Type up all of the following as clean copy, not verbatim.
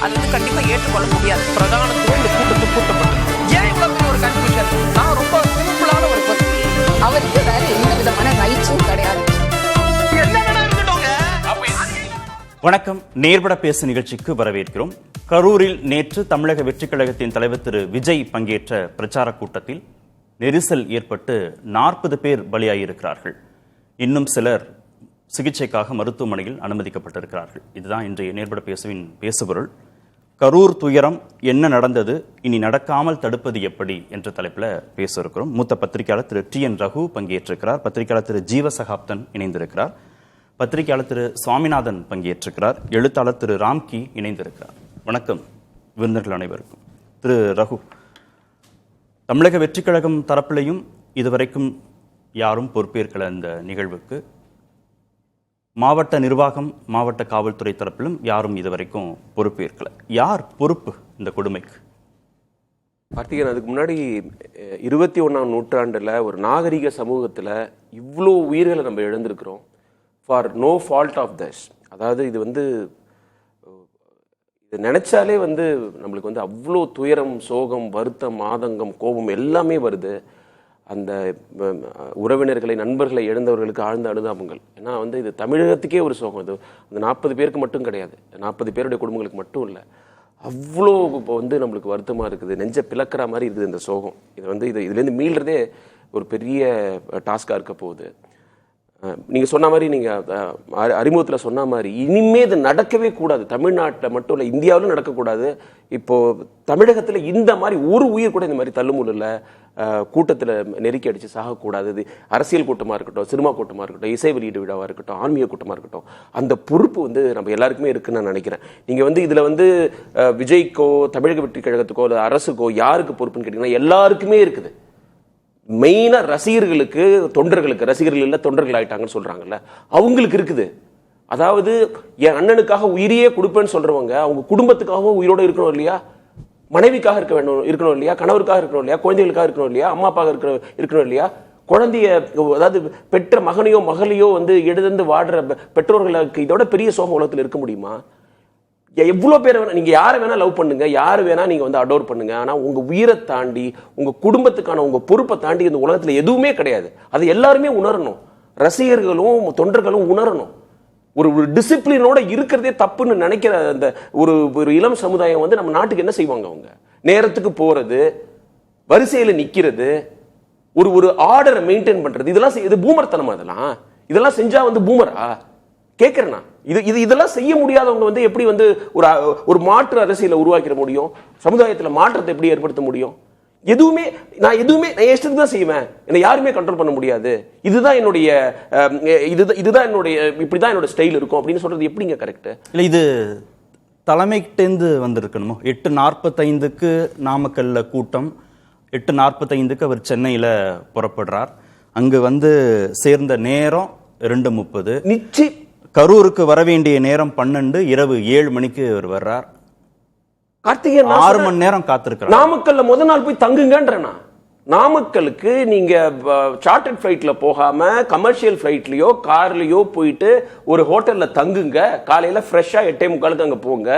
அது வந்து கண்டிப்பா ஏற்றுக்கொள்ள முடியாது. பிரதானத்துவம் இந்த கூட்டத்தை கூட்டப்பட்டது. ஏன் இவ்வளவு பெரிய ஒரு கன்ஃபியூஷன்? நான் ரொம்ப சிம்பிளான ஒரு பர்சன். அவருக்கு வேற எந்த விதமான ரைட்ஸும் கிடையாது. வணக்கம். நேர்பட பேசு நிகழ்ச்சிக்கு வரவேற்கிறோம். கரூரில் நேற்று தமிழக வெற்றிக் கழகத்தின் தலைவர் திரு விஜய் பங்கேற்ற பிரச்சார கூட்டத்தில் நெரிசல் ஏற்பட்டு 40 பேர் பலியாகியிருக்கிறார்கள். இன்னும் சிலர் சிகிச்சைக்காக மருத்துவமனையில் அனுமதிக்கப்பட்டிருக்கிறார்கள். இதுதான் இன்றைய நேர்பட பேசுவின் பேசுபொருள். கரூர் துயரம் என்ன நடந்தது, இனி நடக்காமல் தடுப்பது எப்படி என்ற தலைப்பில் பேச இருக்கிறோம். மூத்த பத்திரிகையாளர் திரு TN ரகு பங்கேற்றிருக்கிறார். பத்திரிகையாளர் திரு ஜீவசகாப்தன் இணைந்திருக்கிறார். பத்திரிகையாளர் திரு சுவாமிநாதன் பங்கேற்றிருக்கிறார். எழுத்தாளர் திரு ராம்கி இணைந்திருக்கிறார். வணக்கம் விருந்தினர்கள் அனைவருக்கும். திரு ரகு, தமிழக வெற்றிக் கழகம் தரப்பிலையும் இதுவரைக்கும் யாரும் பொறுப்பேற்கல இந்த நிகழ்வுக்கு. மாவட்ட நிர்வாகம், மாவட்ட காவல்துறை தரப்பிலும் யாரும் இதுவரைக்கும் பொறுப்பேற்கல. யார் பொறுப்பு இந்த கொடுமைக்கு? கார்த்திகன், அதுக்கு முன்னாடி 21ஆம் நூற்றாண்டில் ஒரு நாகரிக சமூகத்தில் இவ்வளோ உயிர்களை நம்ம இழந்திருக்கிறோம் ஃபார் நோ ஃபால்ட் ஆஃப் தஸ். அதாவது இது வந்து இது நினைச்சாலே வந்து நம்மளுக்கு வந்து அவ்வளோ துயரம், சோகம், வருத்தம், ஆதங்கம், கோபம் எல்லாமே வருது. அந்த உறவினர்களை, நண்பர்களை இழந்தவர்களுக்கு ஆழ்ந்த அனுதாபங்கள். ஏன்னா வந்து இது தமிழகத்துக்கே ஒரு சோகம். இது அந்த 40 பேருக்கு மட்டும் கிடையாது, 40 பேருடைய குடும்பங்களுக்கு மட்டும் இல்லை. அவ்வளோ இப்போ வந்து நம்மளுக்கு வருத்தமாக இருக்குது, நெஞ்ச பிளக்கிற மாதிரி இருக்குது இந்த சோகம். இது வந்து இதுலேருந்து மீள்றதே ஒரு பெரிய டாஸ்காக இருக்க போகுது. நீங்கள் சொன்ன மாதிரி, நீங்கள் அறிமுகத்தில் சொன்ன மாதிரி, இனிமே இது நடக்கவே கூடாது. தமிழ்நாட்டில் மட்டும் இல்லை, இந்தியாவிலும் நடக்கக்கூடாது. இப்போது தமிழகத்தில் இந்த மாதிரி ஒரு உயிர் கூட இந்த மாதிரி தள்ளுமுள்ள கூட்டத்தில் நெருக்கி அடித்து சாகக்கூடாது. இது அரசியல் கூட்டமாக இருக்கட்டும், சினிமா கூட்டமாக இருக்கட்டும், இசை வெளியீடு விழாவாக இருக்கட்டும், ஆன்மீக கூட்டமாக இருக்கட்டும், அந்த பொறுப்பு வந்து நம்ம எல்லாருக்குமே இருக்குன்னு நான் நினைக்கிறேன். நீங்கள் வந்து இதில் வந்து விஜய்க்கோ, தமிழக வெற்றி கழகத்துக்கோ, இல்லை அரசுக்கோ யாருக்கு பொறுப்புன்னு கேட்டிங்கன்னா எல்லாருக்குமே இருக்குது. மெயினாக ரசிகர்களுக்கு, தொண்டர்களுக்கு, ரசிகர்கள் இல்லை தொண்டர்கள் ஆகிட்டாங்கன்னு சொல்கிறாங்கல்ல, அவங்களுக்கு இருக்குது. அதாவது என் அண்ணனுக்காக உயிரியே கொடுப்பேன்னு சொல்கிறவங்க அவங்க குடும்பத்துக்காகவும் உயிரோடு இருக்கணும் இல்லையா? மனைவிக்காக இருக்கணும் இல்லையா? கணவருக்காக இருக்கணும் இல்லையா? குழந்தைகளுக்காக இருக்கணும் இல்லையா? அம்மா அப்பாக இருக்கணும் இல்லையா? குழந்தைய, அதாவது பெற்ற மகனையோ மகளையோ வந்து எழுந்து வாடுற பெற்றோர்களுக்கு இதோட பெரிய சோகம் உலகத்தில் இருக்க முடியுமா? எவ்வளோ பேர் வேணா, நீங்கள் யாரை வேணா லவ் பண்ணுங்க, யார் வேணா நீங்கள் வந்து அடோர் பண்ணுங்க, ஆனால் உங்கள் உயிரை தாண்டி, உங்கள் குடும்பத்துக்கான உங்கள் பொறுப்பை தாண்டி இந்த உலகத்தில் எதுவுமே கிடையாது. அது எல்லாருமே உணரணும். ரசிகர்களும் தொண்டர்களும் உணரணும். ஒரு டிசிப்ளினோட இருக்கிறதே தப்புன்னு நினைக்கிற அந்த ஒரு இளம் சமுதாயம் வந்து நம்ம நாட்டுக்கு என்ன செய்வாங்க? அவங்க நேரத்துக்கு போறது, வரிசையில் நிற்கிறது, ஒரு ஆர்டரை மெயின்டைன் பண்றது, இதெல்லாம் இது பூமர்த்தனமா? இதெல்லாம் செஞ்சா வந்து பூமரா கேட்கிறேன்னா? இதெல்லாம் செய்ய முடியாதவங்க வந்து எப்படி வந்து ஒரு மாற்று அரசியலை உருவாக்கிட முடியும்? சமுதாயத்தில் மாற்றத்தை எப்படி ஏற்படுத்த முடியும்? எதுவுமே நான் இஷ்டத்துக்கு தான் செய்வேன், என்னை யாருமே கண்ட்ரோல் பண்ண முடியாது, இதுதான் என்னுடைய இப்படிதான் என்னோட ஸ்டைல் இருக்கும் அப்படின்னு சொல்றது எப்படிங்க கரெக்ட்? இல்லை, இது தலைமைக்கிட்டேந்து வந்திருக்கணுமோ? 8:45 நாமக்கல்ல கூட்டம், 8:45 அவர் சென்னையில் புறப்படுறார். அங்கு வந்து சேர்ந்த நேரம் 2:30. நிச்சயம் கரூருக்கு வர வேண்டிய நேரம் 12, இரவு 7 மணிக்கு அவர் வர்றார். கார்த்திகேயன் 6 மணி நேரம் காத்திருக்கிறார். நாமக்கல்ல முதல் நாள் போய் தங்குங்கன்றனா? நாமக்கலுக்கு நீங்க சார்ட்டர்ட் ஃபிளைட்ல போகாம கமர்ஷியல் ஃபிளைட்லயோ கார்லயோ போயிட்டு ஒரு ஹோட்டல்ல தங்குங்க, காலையில ஃப்ரெஷ்ஷா 8:45 அங்க போங்க.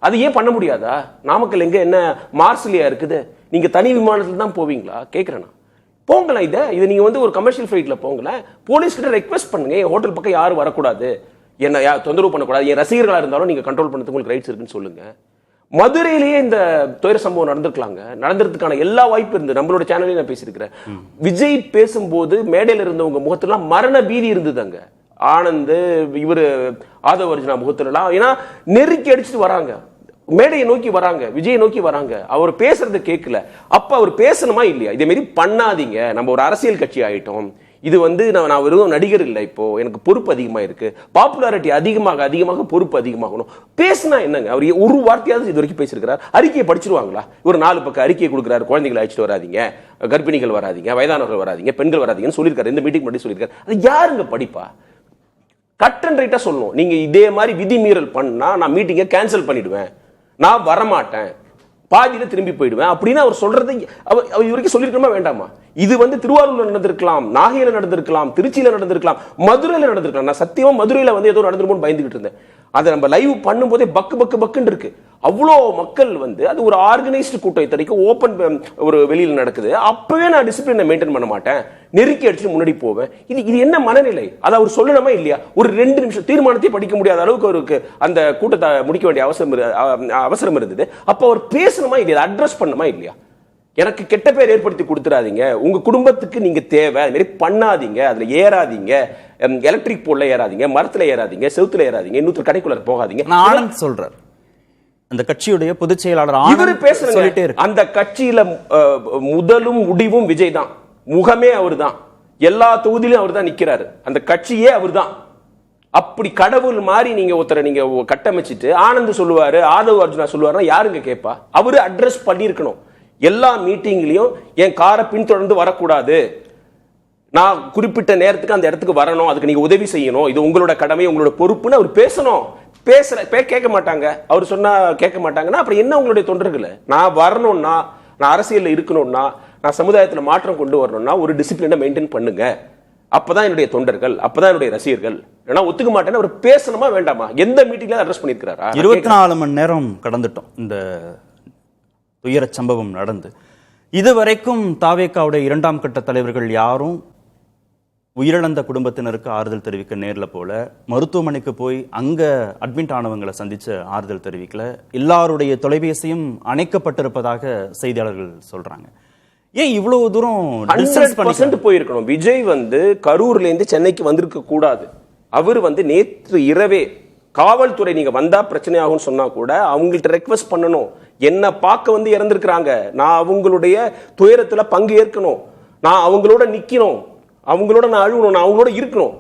அது ஏன் பண்ண முடியாதா? நாமக்கல் எங்க என்ன மார்ஸ்லியா இருக்குது? நீங்க தனி விமானத்துல தான் போவீங்களா கேக்குறேன்னா? போங்களேன், இதை நீங்க வந்து ஒரு கமர்ஷியல் ஃபிளைட்ல போங்களேன், போலீஸ் கிட்ட ரெக்வெஸ்ட் பண்ணுங்க, என் ஹோட்டல் பக்கம் யாரும் வரக்கூடாது, என்ன தொந்தரவு பண்ணக்கூடாது, என் ரசிகர்களா இருந்தாலும் நீங்க கண்ட்ரோல் பண்ணுறதுக்கு உங்களுக்கு ரைட்ஸ் இருக்குன்னு சொல்லுங்க. மதுரையிலேயே இந்த துயர சம்பவம் நடந்திருக்கான எல்லா வாய்ப்பு இருந்து நம்மளோட சேனலையும் நான் பேசியிருக்கிறேன். விஜய் பேசும்போது மேடையில் இருந்தவங்க முகத்துலாம் மரண பீதி இருந்தது. அங்க ஆனந்த், இவரு ஆதவ அர்ஜுனா முகத்துலாம், ஏன்னா நெருக்கி அடிச்சுட்டு வராங்க, மேடையை நோக்கி வராங்க, விஜயை நோக்கி வராங்க. அவர் பேசுறது கேட்கல. அப்ப அவர் பேசணுமா இல்லையா? இதே மாதிரி பண்ணாதீங்க, நம்ம ஒரு அரசியல் கட்சி ஆயிட்டோம், இது வந்து நான் வெறும் நடிகர் இல்லை, இப்போ எனக்கு பொறுப்பு அதிகமாக இருக்கு, பாப்புலாரிட்டி அதிகமாக பொறுப்பு அதிகமாகணும். பேசினா என்னங்க? அவர் ஒரு வார்த்தையாவது இது வரைக்கும் பேசியிருக்கிறார்? அறிக்கையை படிச்சிருவாங்களா? ஒரு 4 பக்கம் அறிக்கையை கொடுக்குறாரு, குழந்தைகளை அழைச்சிட்டு வராதிங்க, கர்ப்பிணிகள் வராதிங்க, வயதானவர்கள் வராதிங்க, பெண்கள் வராதிங்கன்னு சொல்லியிருக்காரு. இந்த மீட்டிங் மட்டும் சொல்லியிருக்காரு. அது யாருங்க படிப்பா? கட் அண்ட் ரைட்டா சொல்லணும். நீங்க இதே மாதிரி விதிமீறல் பண்ணா நான் மீட்டிங்கை கேன்சல் பண்ணிடுவேன், நான் வரமாட்டேன், பாதியில திரும்பி போயிடுவேன் அப்படின்னு அவர் சொல்றது அவர் இவருக்கு சொல்லிருக்கணுமா வேண்டாமா? இது வந்து திருவாரூர்ல நடந்திருக்கலாம், நாகையில நடந்திருக்கலாம், திருச்சியில நடந்திருக்கலாம், மதுரையில நடந்திருக்கலாம். நான் சத்தியமா மதுரையில வந்து ஏதோ நடந்துருமோன்னு பயந்துகிட்டு இருந்தேன். அதை நம்ம லைவ் பண்ணும்போதே பக்கு பக்கு பக்குன்னு இருக்கு. அவ்வளோ மக்கள் வந்து அது ஒரு ஆர்கனைஸ்டு கூட்டம், இத்தனைக்கும் ஓப்பன் ஒரு வெளியில் நடக்குது. அப்பவே நான் டிசிப்ளினை மெயின்டைன் பண்ண மாட்டேன், நெருக்கி அடிச்சுட்டு முன்னாடி போவேன். இது என்ன மனநிலை? அதை அவர் சொல்லணுமா இல்லையா? ஒரு 2 நிமிஷம் தீர்மானத்தை படிக்க முடியாத அளவுக்கு அவருக்கு அந்த கூட்டத்தை முடிக்க வேண்டிய அவசரம் இருந்தது. அப்போ அவர் பேசணுமா இல்லையா? அட்ரஸ் பண்ணணுமா இல்லையா? எனக்கு கெட்ட பேர் ஏற்படுத்தி கொடுத்துறாதீங்க, உங்க குடும்பத்துக்கு நீங்க தேவை, அது மாதிரி பண்ணாதீங்க, அதுல ஏறாதீங்க, எலக்ட்ரிக் போல்ல ஏறாதீங்க, மரத்துல ஏறாதீங்க, செவுத்துல ஏறாதீங்க, இன்னொரு கடைக்குள்ள போகாதீங்க. ஆனந்த் சொல்றார், அந்த கட்சியுடைய பொதுச் செயலாளர் இவரு பேசுறாங்க. அந்த கட்சியில முதலும் முடிவும் விஜய் தான், முகமே அவர் தான், எல்லா தொகுதியிலும் அவர் தான் நிக்கிறாரு, அந்த கட்சியே அவர் தான். அப்படி கடவுள் மாதிரி நீங்க ஒருத்தரை நீங்க கட்டமைச்சிட்டு ஆனந்த் சொல்லுவாரு, ஆதவ் அர்ஜுனா சொல்லுவாருன்னா யாருங்க கேட்பா? அவரு அட்ரஸ் பண்ணிருக்கணும். எல்லா மீட்டிங்லயும் என் காரை பின்தொடர்ந்து வரக்கூடாது, நான் குறிப்பிட்ட நேரத்துக்கு அந்த இடத்துக்கு வரணும், அதுக்கு நீங்க உதவி செய்யணும், இது உங்களோட கடமை, உங்களோட பொறுப்புன்னு அவர் பேசணும். கேட்க மாட்டாங்க. அவர் சொன்னா கேட்க மாட்டாங்கன்னா அப்புறம் என்ன உங்களுடைய தொண்டர்கள்? நான் வரணும்னா, நான் அரசியல்ல இருக்கணும்னா, நான் சமுதாயத்தில் மாற்றம் கொண்டு வரணும்னா ஒரு டிசிப்ளினை மெயின்டைன் பண்ணுங்க, அப்பதான் என்னுடைய தொண்டர்கள், அப்பதான் என்னுடைய ரசிகர்கள். ஏன்னா ஒத்துக்க மாட்டேன்னு அவர் பேசணுமா வேண்டாமா? எந்த மீட்டிங்ல அட்ரஸ் பண்ணிருக்காரா? 24 மணி நேரம் கடந்துட்டோம் இந்த துயர சம்பவம் நடந்து. இதுவரைக்கும் தாவேகாவுடைய 2ஆம் கட்ட தலைவர்கள் யாரும் உயிரிழந்த குடும்பத்தினருக்கு ஆறுதல் தெரிவிக்க நேர்ல போல, மருத்துவமனைக்கு போய் அங்க அட்மிட் ஆனவங்களை சந்திச்சு ஆறுதல் தெரிவிக்கல. எல்லாருடைய தொலைபேசியும் அணைக்கப்பட்டிருப்பதாக செய்தியாளர்கள் சொல்றாங்க. ஏன் இவ்வளவு தூரம் 100% போயிருக்கணும்? விஜய் வந்து கரூர்ல இருந்து சென்னைக்கு வந்திருக்க கூடாது. அவர் வந்து நேற்று இரவே காவல்துறை நீங்க வந்தா பிரச்சனை ஆகும்னு சொன்னா கூட அவங்கள்ட்ட ரெக்வெஸ்ட் பண்ணணும், என்ன பார்க்க வந்து இறந்திருக்கிறாங்க, நான் அவங்களுடைய துயரத்துல பங்கு ஏற்கணும், நான் அவங்களோட நிக்கணும், அவங்களோட நான் அழுகணும், நான் அவங்களோட இருக்கணும்.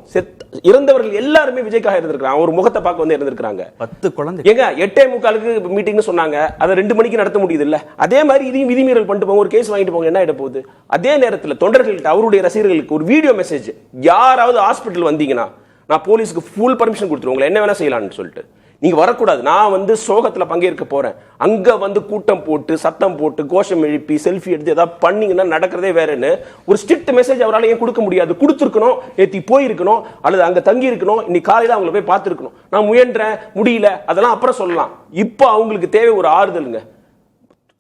இறந்தவர்கள் எல்லாருமே விஜய்க்காக இருந்திருக்காங்க, ஒரு முகத்தை பார்க்க வந்து இருந்திருக்காங்க. 10 குழந்தை எங்க 8:45 மீட்டிங்னு சொன்னாங்க, அதை 2 மணிக்கு நடத்த முடியுது இல்ல? அதே மாதிரி இதையும் விதிமீறல் பண்ணிட்டு போங்க, ஒரு கேஸ் வாங்கிட்டு போங்க, என்ன ஆயிட போகுது? அதே நேரத்தில் தொண்டர்கள்ட்ட அவருடைய ரசிகர்களுக்கு ஒரு வீடியோ மெசேஜ், யாராவது ஹாஸ்பிட்டல் வந்தீங்கன்னா நான் போலீஸ்க்கு ஃபுல் பர்மிஷன் கொடுத்துருவோம், என்ன வேணா செய்யலாம்னு சொல்லிட்டு, நீங்க வரக்கூடாது, நான் வந்து சோகத்துல பங்கேற்க போறேன், அங்க வந்து கூட்டம் போட்டு சத்தம் போட்டு கோஷம் எழுப்பி செல்ஃபி எடுத்து ஏதாவது பண்ணீங்கன்னா நடக்கிறதே வேறன்னு ஒரு ஸ்ட்ரிக்ட் மெசேஜ் அவரால் ஏன் கொடுக்க முடியாது? கொடுத்துருக்கணும், ஏத்தி போயிருக்கணும், அல்லது அங்க தங்கி இருக்கணும், இன்னைக்கு காலையில அவங்களை போய் பார்த்துருக்கணும். நான் முயன்றேன், முடியல, அதெல்லாம் அப்புறம் சொல்லலாம். இப்போ அவங்களுக்கு தேவை ஒரு ஆறுதலுங்க,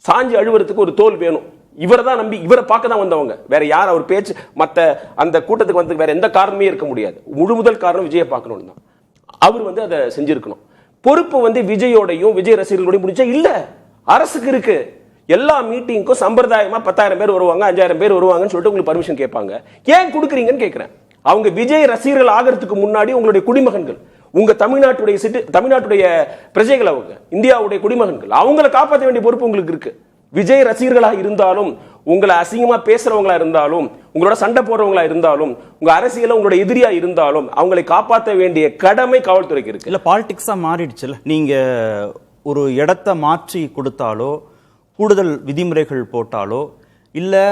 சாஞ்சி அழுவுறதுக்கு ஒரு தோல் வேணும். இவரை தான் நம்பி, இவரை பார்க்க தான் வந்தவங்க, வேற யார் அவர் பேச்சு மற்ற அந்த கூட்டத்துக்கு வந்து வேற எந்த காரணமே இருக்க முடியாது. முதல் காரணம் விஜயை பார்க்கணும் தான். அவர் வந்து அதை செஞ்சிருக்கணும். பொறுப்பு வந்து விஜயோடையும் விஜய் ரசிகர்களோடையும் முடிச்சா இல்ல, அரசுக்கு இருக்கு. எல்லா மீட்டிங்க்கும் சம்பிரதாயமா 10,000 பேர் வருவாங்க, 5,000 பேர் வருவாங்கன்னு சொல்லிட்டு உங்களுக்கு பர்மிஷன் கேட்பாங்க. ஏன் கொடுக்குறீங்கன்னு கேட்கிறேன். அவங்க விஜய் ரசிகர்கள் ஆகிறதுக்கு முன்னாடி உங்களுடைய குடிமகன்கள், உங்க தமிழ்நாட்டுடைய பிரஜைகள், அவங்க இந்தியாவுடைய குடிமகன்கள், அவங்களை காப்பாற்ற வேண்டிய பொறுப்பு உங்களுக்கு இருக்கு. விஜய் ரசிகர்களாக இருந்தாலும், உங்களை அசிங்கமா பேசுறவங்களா இருந்தாலும், உங்களோட சண்டை போடுறவங்களா இருந்தாலும், உங்க அரசியல உங்களோட எதிரியா இருந்தாலும் அவங்களை காப்பாற்ற வேண்டிய கடமை காவல்துறைக்கு இருக்கு. இல்ல பாலிடிக்ஸா மாறிடுச்சுல, நீங்க ஒரு இடத்தை மாற்றி கொடுத்தாலோ, கூடுதல் விதிமுறைகள் போட்டாலோ, இல்ல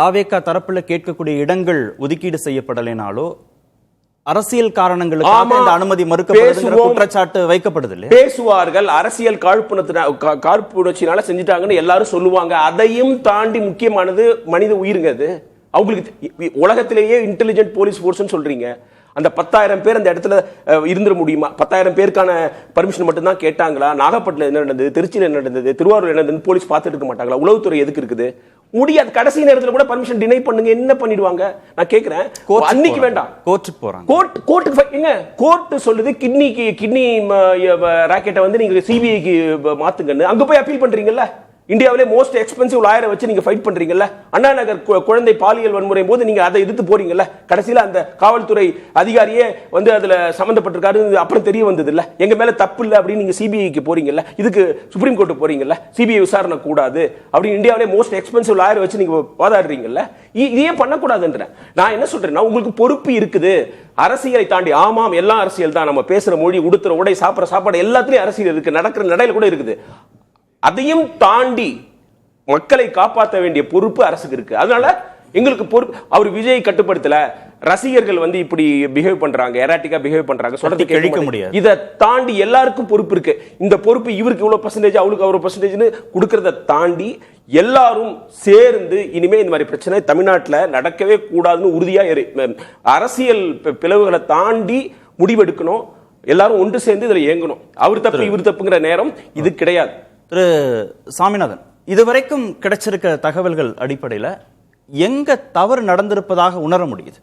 தாவேகா தரப்புல கேட்கக்கூடிய இடங்கள் ஒதுக்கீடு செய்யப்படலைனாலோ அரசியல் காரணங்களுக்கு அனுமதி மறுக்கப்படுகிற குற்றச்சாட்டு வைக்கப்படுது. பேசுவார்கள், அரசியல் காழ்ப்புணர்ச்சினால செஞ்சுட்டாங்கன்னு எல்லாரும் சொல்லுவாங்க. அதையும் தாண்டி முக்கியமானது மனித உயிருங்க. அது அவங்களுக்கு உலகத்திலேயே இன்டெலிஜென்ட் போலீஸ் போர்ஸ் சொல்றீங்க. அந்த 10,000 பேர் அந்த இடத்துல இருந்துட முடியுமா? 10,000 பேருக்கான பர்மிஷன் மட்டும் தான் கேட்டாங்களா? நாகப்பட்டினம் என்ன நடந்தது, திருச்சியில் என்ன நடந்தது, திருவாரூர் என்ன நடந்தது போலீஸ் பார்த்துட்டு இருக்க மாட்டாங்களா? உளவுத்துறை எதுக்கு இருக்குது? முடியாது. கடைசி நேரத்தில் கூட பர்மிஷன் டினை பண்ணுங்க, என்ன பண்ணிடுவாங்க? நான் கேட்கிறேன். அன்னைக்கு வேண்டாம், கோர்ட்டுக்கு போறாங்க. கோர்ட்டுக்கு கோர்ட் சொல்லுது கிட்னி ராக்கெட்டை வந்து நீங்க சிபிஐக்கு மாத்துங்கன்னு. அங்க போய் அப்பீல் பண்றீங்கல்ல? இந்தியாவிலே மோஸ்ட் எக்ஸ்பென்சிவ் லாயரை வச்சு நீங்க ஃபைட் பண்றீங்கல்ல? அண்ணா நகர் குழந்தை பாலியல் வன்முறை போது நீங்க அதை எதிர்த்து போறீங்கல்ல? கடைசியில அந்த காவல்துறை அதிகாரியே வந்து அதுல சம்பந்தப்பட்டிருக்காரு, அப்புறம் தெரிய வந்தது இல்ல, எங்க மேல தப்பு இல்ல அப்படின்னு நீங்க சிபிஐக்கு போறீங்கல்ல, இதுக்கு சுப்ரீம் கோர்ட்டு போறீங்கல்ல, சிபிஐ விசாரணை கூடாது அப்படின்னு இந்தியாவிலே மோஸ்ட் எக்ஸ்பென்சிவ் லாயரை வச்சு நீங்க வாதாடுறீங்கல்ல? இதையே பண்ணக்கூடாதுன்ற நான் என்ன சொல்றேன்னா, உங்களுக்கு பொறுப்பு இருக்குது. அரசியலை தாண்டி, ஆமாம் எல்லாம் அரசியல் தான், நம்ம பேசுற மொழி, உடுத்துற உடை, சாப்பிட்ற சாப்பாடு எல்லாத்துலயும் அரசியல் இருக்கு, நடக்கிற நடையில கூட இருக்குது. அதையும் தாண்டி மக்களை காப்பாற்ற வேண்டிய பொறுப்பு அரசுக்கு இருக்கு. அதனால எங்களுக்கு பொறுப்பு. அவர் விஜய் கட்டுப்படுத்தல, ரசிகர்கள் வந்து இப்படி பிஹேவ் பண்றாங்க, எராட்டிக்கா பிஹேவ் பண்றாங்க, சொல்றது கேட்க முடியாது. இதை தாண்டி எல்லாருக்கும் பொறுப்பு இருக்கு. இந்த பொறுப்பு இவருக்கு இவ்வளவு பர்சன்டேஜ், அவளுக்கு அவ்வளவு பர்சன்டேஜ்னு கொடுக்கறத தாண்டி எல்லாரும் சேர்ந்து இனிமே இந்த மாதிரி பிரச்சனை தமிழ்நாட்டில் நடக்கவே கூடாதுன்னு உறுதியா அரசியல் பிளவுகளை தாண்டி முடிவெடுக்கணும். எல்லாரும் ஒன்று சேர்ந்து இதுல இயங்கணும். அவர் தப்பு இவர் தப்புங்கிற நேரம் இது கிடையாது. திரு சாமிநாதன், இதுவரைக்கும் கிடைச்சிருக்க தகவல்கள் அடிப்படையில் எங்க தவறு நடந்திருப்பதாக உணர முடியுது?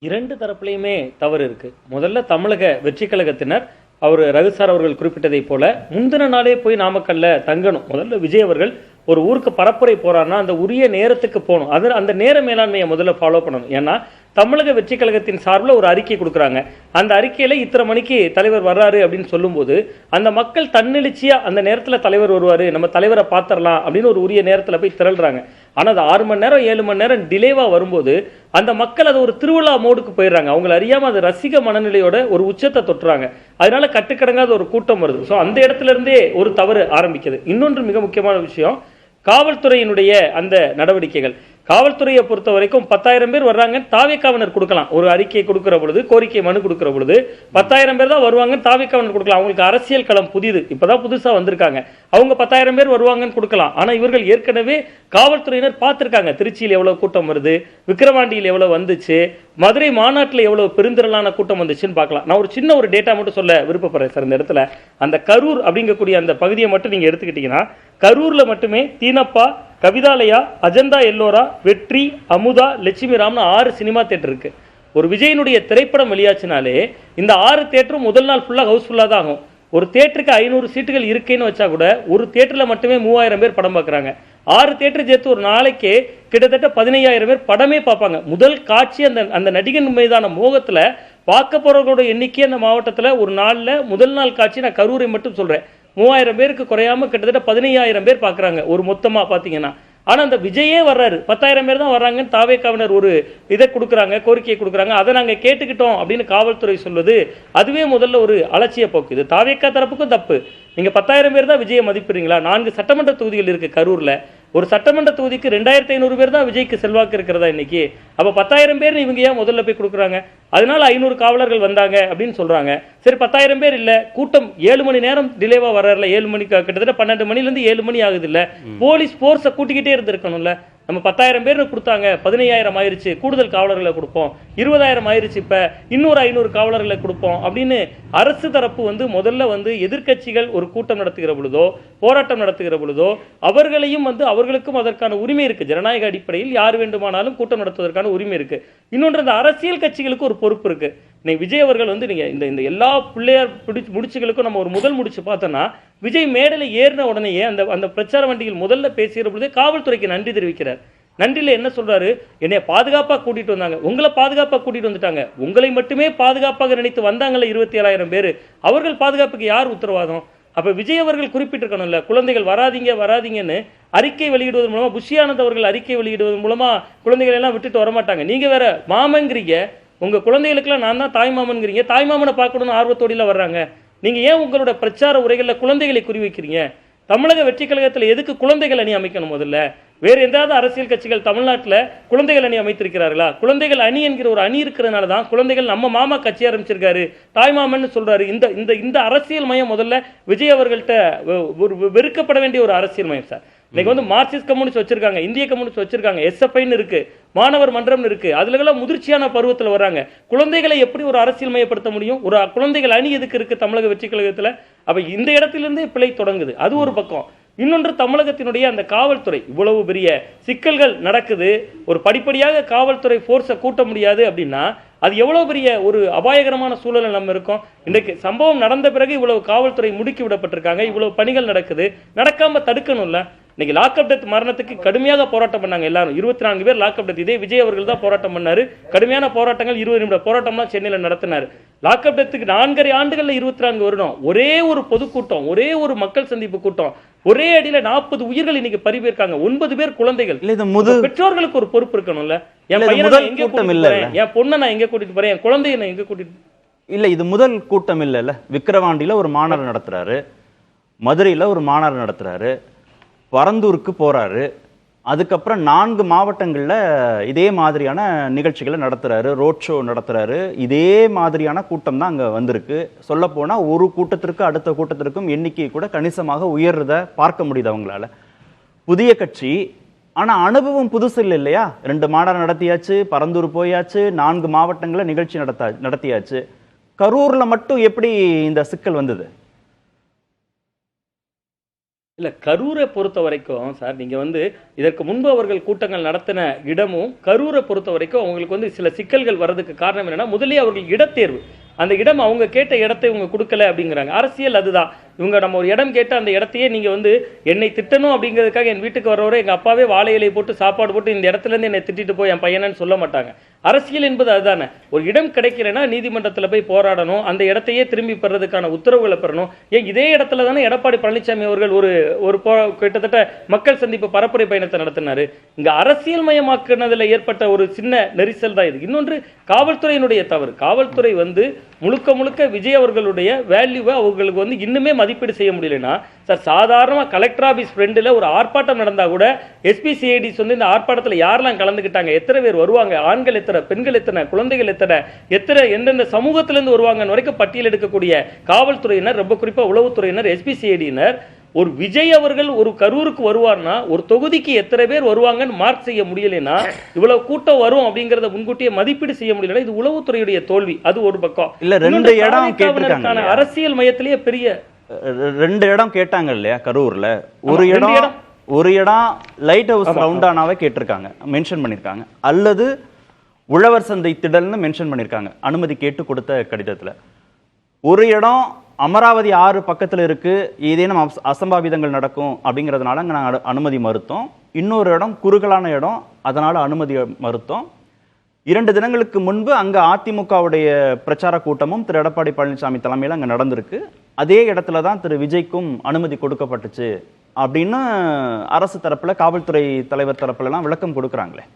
இரண்டு தரப்புலையுமே தவறு இருக்கு. முதல்ல தமிழக வெற்றி கழகத்தினர், அவர் ரகுசார் அவர்கள் குறிப்பிட்டதை போல முந்தின நாளே போய் நாமக்கல்ல தங்கணும். முதல்ல விஜய் அவர்கள் ஒரு ஊருக்கு பரப்புரை போறாருன்னா அந்த உரிய நேரத்துக்கு போகணும். அது அந்த நேர மேலாண்மையை முதல்ல ஃபாலோ பண்ணணும். ஏன்னா தமிழக வெற்றி கழகத்தின் சார்பில் ஒரு அறிக்கை கொடுக்குறாங்க. அந்த அறிக்கையில இத்தனை மணிக்கு தலைவர் வர்றாரு அப்படின்னு சொல்லும்போது அந்த மக்கள் தன்னெழுச்சியா அந்த நேரத்தில் தலைவர் வருவாரு, நம்ம தலைவரை பார்த்துடலாம் அப்படின்னு ஒரு உரிய நேரத்தில் போய் திரள்றாங்க. ஆனால் அது 6 மணி நேரம் 7 மணி நேரம் டிலேவா வரும்போது அந்த மக்கள் அது ஒரு திருவிழா மோடுக்கு போயிடுறாங்க. அவங்களை அறியாம அது ரசிக மனநிலையோட ஒரு உச்சத்தை தொட்டுறாங்க. அதனால கட்டுக்கடங்காத ஒரு கூட்டம் வருது. ஸோ அந்த இடத்துல இருந்தே ஒரு தவறு ஆரம்பிக்குது. இன்னொன்று மிக முக்கியமான விஷயம், காவல்துறையினுடைய அந்த நடவடிக்கைகள். காவல்துறையை பொறுத்த வரைக்கும் 10,000 பேர் வர்றாங்க, தாவேக்காவினர் கொடுக்கலாம். ஒரு அறிக்கை கொடுக்கிற பொழுது, கோரிக்கை மனு கொடுக்கிற பொழுது 10,000 பேர் தான் வருவாங்க, தாவேக்காவினர் கொடுக்கலாம். அவங்களுக்கு அரசியல் களம் புதிது, இப்பதான் புதுசா வந்திருக்காங்க. அவங்க 10,000 பேர் வருவாங்கன்னு கொடுக்கலாம். ஆனா இவர்கள் ஏற்கனவே காவல்துறையினர் பார்த்திருக்காங்க. திருச்சியில் எவ்வளவு கூட்டம் வருது, விக்கிரவாண்டியில் எவ்வளவு வந்துச்சு, மதுரை மாநாட்டில் எவ்வளவு பெருந்திரளான கூட்டம் வந்துச்சுன்னு பார்க்கலாம். நான் ஒரு சின்ன ஒரு டேட்டா மட்டும் சொல்ல விருப்பப்படுறேன் சார். இந்த இடத்துல அந்த கரூர் அப்படிங்கக்கூடிய அந்த பகுதியை மட்டும் நீங்க எடுத்துக்கிட்டீங்கன்னா, கரூர்ல மட்டுமே தீனப்பா, கவிதாலயா, அஜந்தா எல்லோரா, வெற்றி, அமுதா, லட்சுமி ராம்னு 6 சினிமா தியேட்டர் இருக்கு. ஒரு விஜயனுடைய திரைப்படம் வெளியாச்சுனாலே இந்த 6 தியேட்டரும் முதல் நாள் ஃபுல்லா ஹவுஸ்ஃபுல்லா தான் ஆகும். ஒரு தியேட்டருக்கு 500 சீட்டுகள் இருக்குன்னு வச்சா கூட ஒரு தியேட்டர்ல மட்டுமே 3000 பேர் படம் பார்க்குறாங்க. 6 தியேட்டர் சேர்த்து ஒரு நாளைக்கு கிட்டத்தட்ட 15,000 பேர் படமே பார்ப்பாங்க. முதல் காட்சி அந்த நடிகன் மீதான மோகத்துல பார்க்க போறவங்களோட எண்ணிக்கை அந்த மாவட்டத்தில் ஒரு நாளில் முதல் நாள் காட்சி, நான் கரூரை மட்டும் சொல்றேன், 3000 பேருக்கு குறையாம கிட்டத்தட்ட 15,000 பேர் பார்க்குறாங்க ஒரு மொத்தமா பார்த்தீங்கன்னா. ஆனால் அந்த விஜயே வர்றாரு, 10,000 பேர் தான் வர்றாங்கன்னு தாவேக்காவினர் ஒரு இதை கொடுக்குறாங்க, கோரிக்கையை கொடுக்குறாங்க. அதை நாங்கள் கேட்டுக்கிட்டோம் அப்படின்னு காவல்துறை சொல்வது அதுவே முதல்ல ஒரு அலட்சிய போக்கு. இது தாவேக்கா தரப்புக்கும் தப்பு. நீங்கள் 10,000 பேர் தான் விஜயை மதிப்பிடுறீங்களா? 4 சட்டமன்ற தொகுதிகள் இருக்கு கரூரில். ஒரு சட்டமன்ற தொகுதிக்கு 2,500 பேர் தான் விஜய்க்கு செல்வாக்கு இருக்கிறதா இன்னைக்கு? அப்போ 10,000 பேர் இவங்க ஏன் முதல்ல போய் கொடுக்குறாங்க? அதனால 500 காவலர்கள் வந்தாங்க அப்படின்னு சொல்றாங்க. சரி, 10,000 பேர் இல்ல, கூட்டம் 7 மணி நேரம் டிலேவா வர்றல, 7 மணிக்கு கிட்டத்தட்ட 12 மணிலேருந்து 7 மணி ஆகுது இல்ல, போலீஸ் போர்ஸை கூட்டிக்கிட்டே இருந்திருக்கணும்ல. நம்ம 10,000 பேர் கொடுத்தாங்க, 15,000 ஆயிருச்சு, கூடுதல் காவலர்களை கொடுப்போம், 20,000 ஆயிருச்சு, இப்ப இன்னொரு 500 காவலர்களை கொடுப்போம் அப்படின்னு அரசு தரப்பு முதல்ல எதிர்க்கட்சிகள் ஒரு கூட்டம் நடத்துகிற பொழுதோ போராட்டம் நடத்துகிற பொழுதோ அவர்களையும் அவர்களுக்கும் அதற்கான உரிமை இருக்கு. ஜனநாயக அடிப்படையில் யார் வேண்டுமானாலும் கூட்டம் நடத்துவதற்கான உரிமை இருக்கு. இன்னொன்று, அந்த அரசியல் கட்சிகளுக்கு ஒரு பொறுப்பு இருக்கு. இன்னைக்கு விஜய் அவர்கள் நீங்க இந்த எல்லா பிள்ளையார் முடிச்சுகளுக்கும் நம்ம ஒரு முதல் முடிச்சு பார்த்தோம்னா, விஜய் மேடையில் ஏறின உடனேயே அந்த பிரச்சார வண்டியில் முதல்ல பேசுகிற பொழுதே காவல்துறைக்கு நன்றி தெரிவிக்கிறார். நன்றியில் என்ன சொல்றாரு? என்னை பாதுகாப்பாக கூட்டிட்டு வந்தாங்க, உங்களை பாதுகாப்பாக கூட்டிட்டு வந்துட்டாங்க, உங்களை மட்டுமே பாதுகாப்பாக நினைத்து வந்தாங்கல்ல 27,000 பேர், அவர்கள் பாதுகாப்புக்கு யார் உத்தரவாதம்? அப்ப விஜய் அவர்கள் குறிப்பிட்டிருக்கணும்ல, குழந்தைகள் வராதீங்க வராதீங்கன்னு அறிக்கை வெளியிடுவதன் மூலமா, புஷியானந்த் அவர்கள் அறிக்கை வெளியிடுவதன் மூலமா குழந்தைகள் எல்லாம் விட்டுட்டு வரமாட்டாங்க. நீங்க வேற மாமங்கிறீங்க, உங்க குழந்தைகளுக்கெல்லாம் நான் தான் தாய் மாமன்கிறீங்க, தாய் மாமனை பார்க்கணும்னு ஆர்வத்தோடில வர்றாங்க. நீங்க ஏன் உங்களோட பிரச்சார உரைகளில் குழந்தைகளை குறிவைக்கிறீங்க? தமிழக வெற்றி கழகத்தில் எதுக்கு குழந்தைகள் அணி அமைக்கணும்? முதல்ல வேறு எந்தாவது அரசியல் கட்சிகள் தமிழ்நாட்டில் குழந்தைகள் அணி அமைத்திருக்கிறார்களா? குழந்தைகள் அணி என்கிற ஒரு அணி இருக்கிறதுனால தான் குழந்தைகள் நம்ம மாமா கட்சி ஆரம்பிச்சிருக்காரு, தாய்மாமன்னு சொல்றாரு. இந்த அரசியல் மயம் முதல்ல விஜய் அவர்கள்ட்ட ஒரு வெறுக்கப்பட வேண்டிய ஒரு அரசியல் மயம் சார். இன்னைக்கு மார்க்சிஸ்ட் கம்யூனிஸ்ட் வச்சிருக்காங்க, இந்திய கம்யூனிஸ்ட் வச்சிருக்காங்க, எஸ்எஃப்ஐன்னு இருக்கு, மாணவர் மன்றம்னு இருக்கு, அதுல முதிர்ச்சியான பருவத்தில் வர்றாங்க. குழந்தைகளை எப்படி ஒரு அரசியல் மயப்படுத்த முடியும்? ஒரு குழந்தைகள் அணி எதுக்கு இருக்கு தமிழக வெற்றி கழகத்தில்? அப்ப இந்த இடத்திலிருந்தே பிழை தொடங்குது. அது ஒரு பக்கம். இன்னொன்று, தமிழகத்தினுடைய அந்த காவல்துறை இவ்வளவு பெரிய சிக்கல்கள் நடக்குது, ஒரு படிப்படியாக காவல்துறை போர்ஸை கூட்ட முடியாது அப்படின்னா அது எவ்வளவு பெரிய ஒரு அபாயகரமான சூழல் நம்ம இருக்கோம். இன்றைக்கு சம்பவம் நடந்த பிறகு இவ்வளவு காவல்துறை முடுக்கி விடப்பட்டிருக்காங்க, இவ்வளவு பணிகள் நடக்குது, நடக்காம தடுக்கணும்ல. இன்னைக்கு லாக்அப் டெத் மரணத்துக்கு கடுமையாக போராட்டம் பண்ணாங்க எல்லாரும். 24 பேர் லாக்அப் டெத். இதே விஜய் அவர்கள் தான் போராட்டம் பண்ணாரு. கடுமையான போராட்டங்கள் 20 நிமிட போராட்டம்லாம் சென்னையில் நடத்தினார். லாக்அப் டெத்துக்கு 4.5 ஆண்டுகள்ல 24 வருடம் ஒரே ஒரு பொதுக்கூட்டம், ஒரே ஒரு மக்கள் சந்திப்பு கூட்டம், ஒரே அடியில 40 உயிர்கள் இன்னைக்கு பறிபோயிருக்காங்க, 9 பேர் குழந்தைகள். பெற்றோர்களுக்கு ஒரு பொறுப்பு இருக்கணும்ல. என் பையனை எங்க கூட்டிட்டு போறேன், என் பொண்ணை நான் எங்க கூட்டிட்டு போறேன், என் குழந்தைய நான் எங்க கூட்டிட்டு இல்ல. இது முதல் கூட்டம் இல்ல. விக்கிரவாண்டியில ஒரு மாநாடு நடத்துறாரு, மதுரையில ஒரு மாநாடு நடத்துறாரு, பரந்தூருக்கு போறாரு, அதுக்கப்புறம் 4 மாவட்டங்கள்ல இதே மாதிரியான நிகழ்ச்சிகளை நடத்துறாரு, ரோட் ஷோ நடத்துறாரு. இதே மாதிரியான கூட்டம் தான் அங்க வந்திருக்கு. சொல்ல போனா ஒரு கூட்டத்திற்கு அடுத்த கூட்டத்திற்கும் எண்ணிக்கை கூட கணிசமாக உயர்றத பார்க்க முடியுது அவங்களால. புதிய கட்சி ஆனா அனுபவம் புதுசு இல்லை இல்லையா? 2 மாநாடு நடத்தியாச்சு, பரந்தூர் போயாச்சு, 4 மாவட்டங்கள நிகழ்ச்சி நடத்தியாச்சு. கரூர்ல மட்டும் எப்படி இந்த சிக்கல் வந்தது? இல்ல, கரூரை பொறுத்த வரைக்கும் சார், நீங்க இதற்கு முன்பு அவர்கள் கூட்டங்கள் நடத்தின இடமும் கரூரை பொறுத்த வரைக்கும் அவங்களுக்கு சில சிக்கல்கள் வர்றதுக்கு காரணம் என்னன்னா, முதலே அவர்கள் இடத்தேர்வு, அந்த இடம் அவங்க கேட்ட இடத்தை இவங்க கொடுக்கல அப்படிங்கிறாங்க. அரசியல் அதுதான். இவங்க நம்ம ஒரு இடம் கேட்ட அந்த இடத்தையே நீங்க என்னை திட்டணும் அப்படிங்கிறதுக்காக என் வீட்டுக்கு வரவரை எங்க அப்பாவே வாழை இலை போட்டு சாப்பாடு போட்டு இந்த இடத்துல இருந்து என்னை திட்டிட்டு போய் என் பையனன்னு சொல்ல மாட்டாங்க. அரசியல் என்பது அதுதானே. ஒரு இடம் கிடைக்கலன்னா நீதிமன்றத்தில் போய் போராடணும், அந்த இடத்தையே திரும்பி பெறதுக்கான உத்தரவுகளை பெறணும். ஏன் இதே இடத்துல தானே எடப்பாடி பழனிசாமி அவர்கள் ஒரு கிட்டத்தட்ட மக்கள் சந்திப்பு பரப்புரை பயணத்தை நடத்தினாரு. இங்க அரசியல் மயமாக்குனதுல ஏற்பட்ட ஒரு சின்ன நெரிசல் தான் இது. இன்னொன்று காவல்துறையினுடைய தவறு. காவல்துறை முழுக்க முழுக்க விஜய் அவர்களுடைய வேல்யூவை அவங்களுக்கு இன்னுமே மதிப்பீடு செய்ய முடியலன்னா சார், சாதாரண கலெக்டர் ஆபீஸ் ஃப்ரெண்டில் ஒரு ஆர்ப்பாட்டம் நடந்தா கூட எஸ்பிசிஐடிஸ் இந்த ஆர்ப்பாட்டத்தில் யாரெல்லாம் கலந்துக்கிட்டாங்க, எத்தனை பேர் வருவாங்க, ஆண்கள் எத்தனை, பெண்கள் எத்தனை, குழந்தைகள் எத்தனை எந்தெந்த சமூகத்திலிருந்து வருவாங்கன்னு வரைக்கும் பட்டியல் எடுக்கக்கூடிய காவல்துறையினர், ரொம்ப குறிப்பா உளவுத்துறையினர், எஸ்பிசிஐடியினர், ஒரு விஜய் அவர்கள் ஒரு கரூருக்கு வருவார்னா ஒரு தொகுதிக்கு எத்தனை பேர் வருவாங்கன்னு மார்க் செய்ய முடியலன்னா, இவ்வளவு கூட்டம் வரும் அப்படிங்கறத முன்கூட்டியே மதிப்பீடு செய்ய முடியல. இது உளவுத்துறையுடைய தோல்வி. அது ஒரு பக்கம். இல்ல, 2 இடம் கேட்டிருக்காங்க. அரசியல் மையத்திலேயே பெரிய 2 இடம் கேட்டாங்க இல்லையா கரூர்ல? ஒரு இடம் லைட் ஹவுஸ் ரவுண்டானாவே கேட்டிருக்காங்க, மென்ஷன் பண்ணிருக்காங்க. அல்லது உழவர் சந்தை திடல்னு மென்ஷன் பண்ணிருக்காங்க அனுமதி கேட்டு கொடுத்த கடிதத்துல. ஒரு இடம் அமராவதி 6 பக்கத்துல இருக்கு, ஏதேனும் அசம்பாவிதங்கள் நடக்கும் அப்படிங்கிறதுனால அங்க நாங்கள் அனுமதி மறுத்தோம். இன்னொரு இடம் குறுகலான இடம், அதனால அனுமதி மறுத்தோம். 2 தினங்களுக்கு முன்பு அங்க அதிமுகவுடைய பிரச்சார கூட்டமும் திரு எடப்பாடி பழனிசாமி தலைமையில் அங்க நடந்திருக்கு. அதே இடத்துல தான் திரு விஜய்க்கும் அனுமதி கொடுக்கப்பட்டுச்சு அப்படின்னு அரசு தரப்புல, காவல்துறை தலைவர் தரப்புல எல்லாம் விளக்கம் கொடுக்குறாங்களே.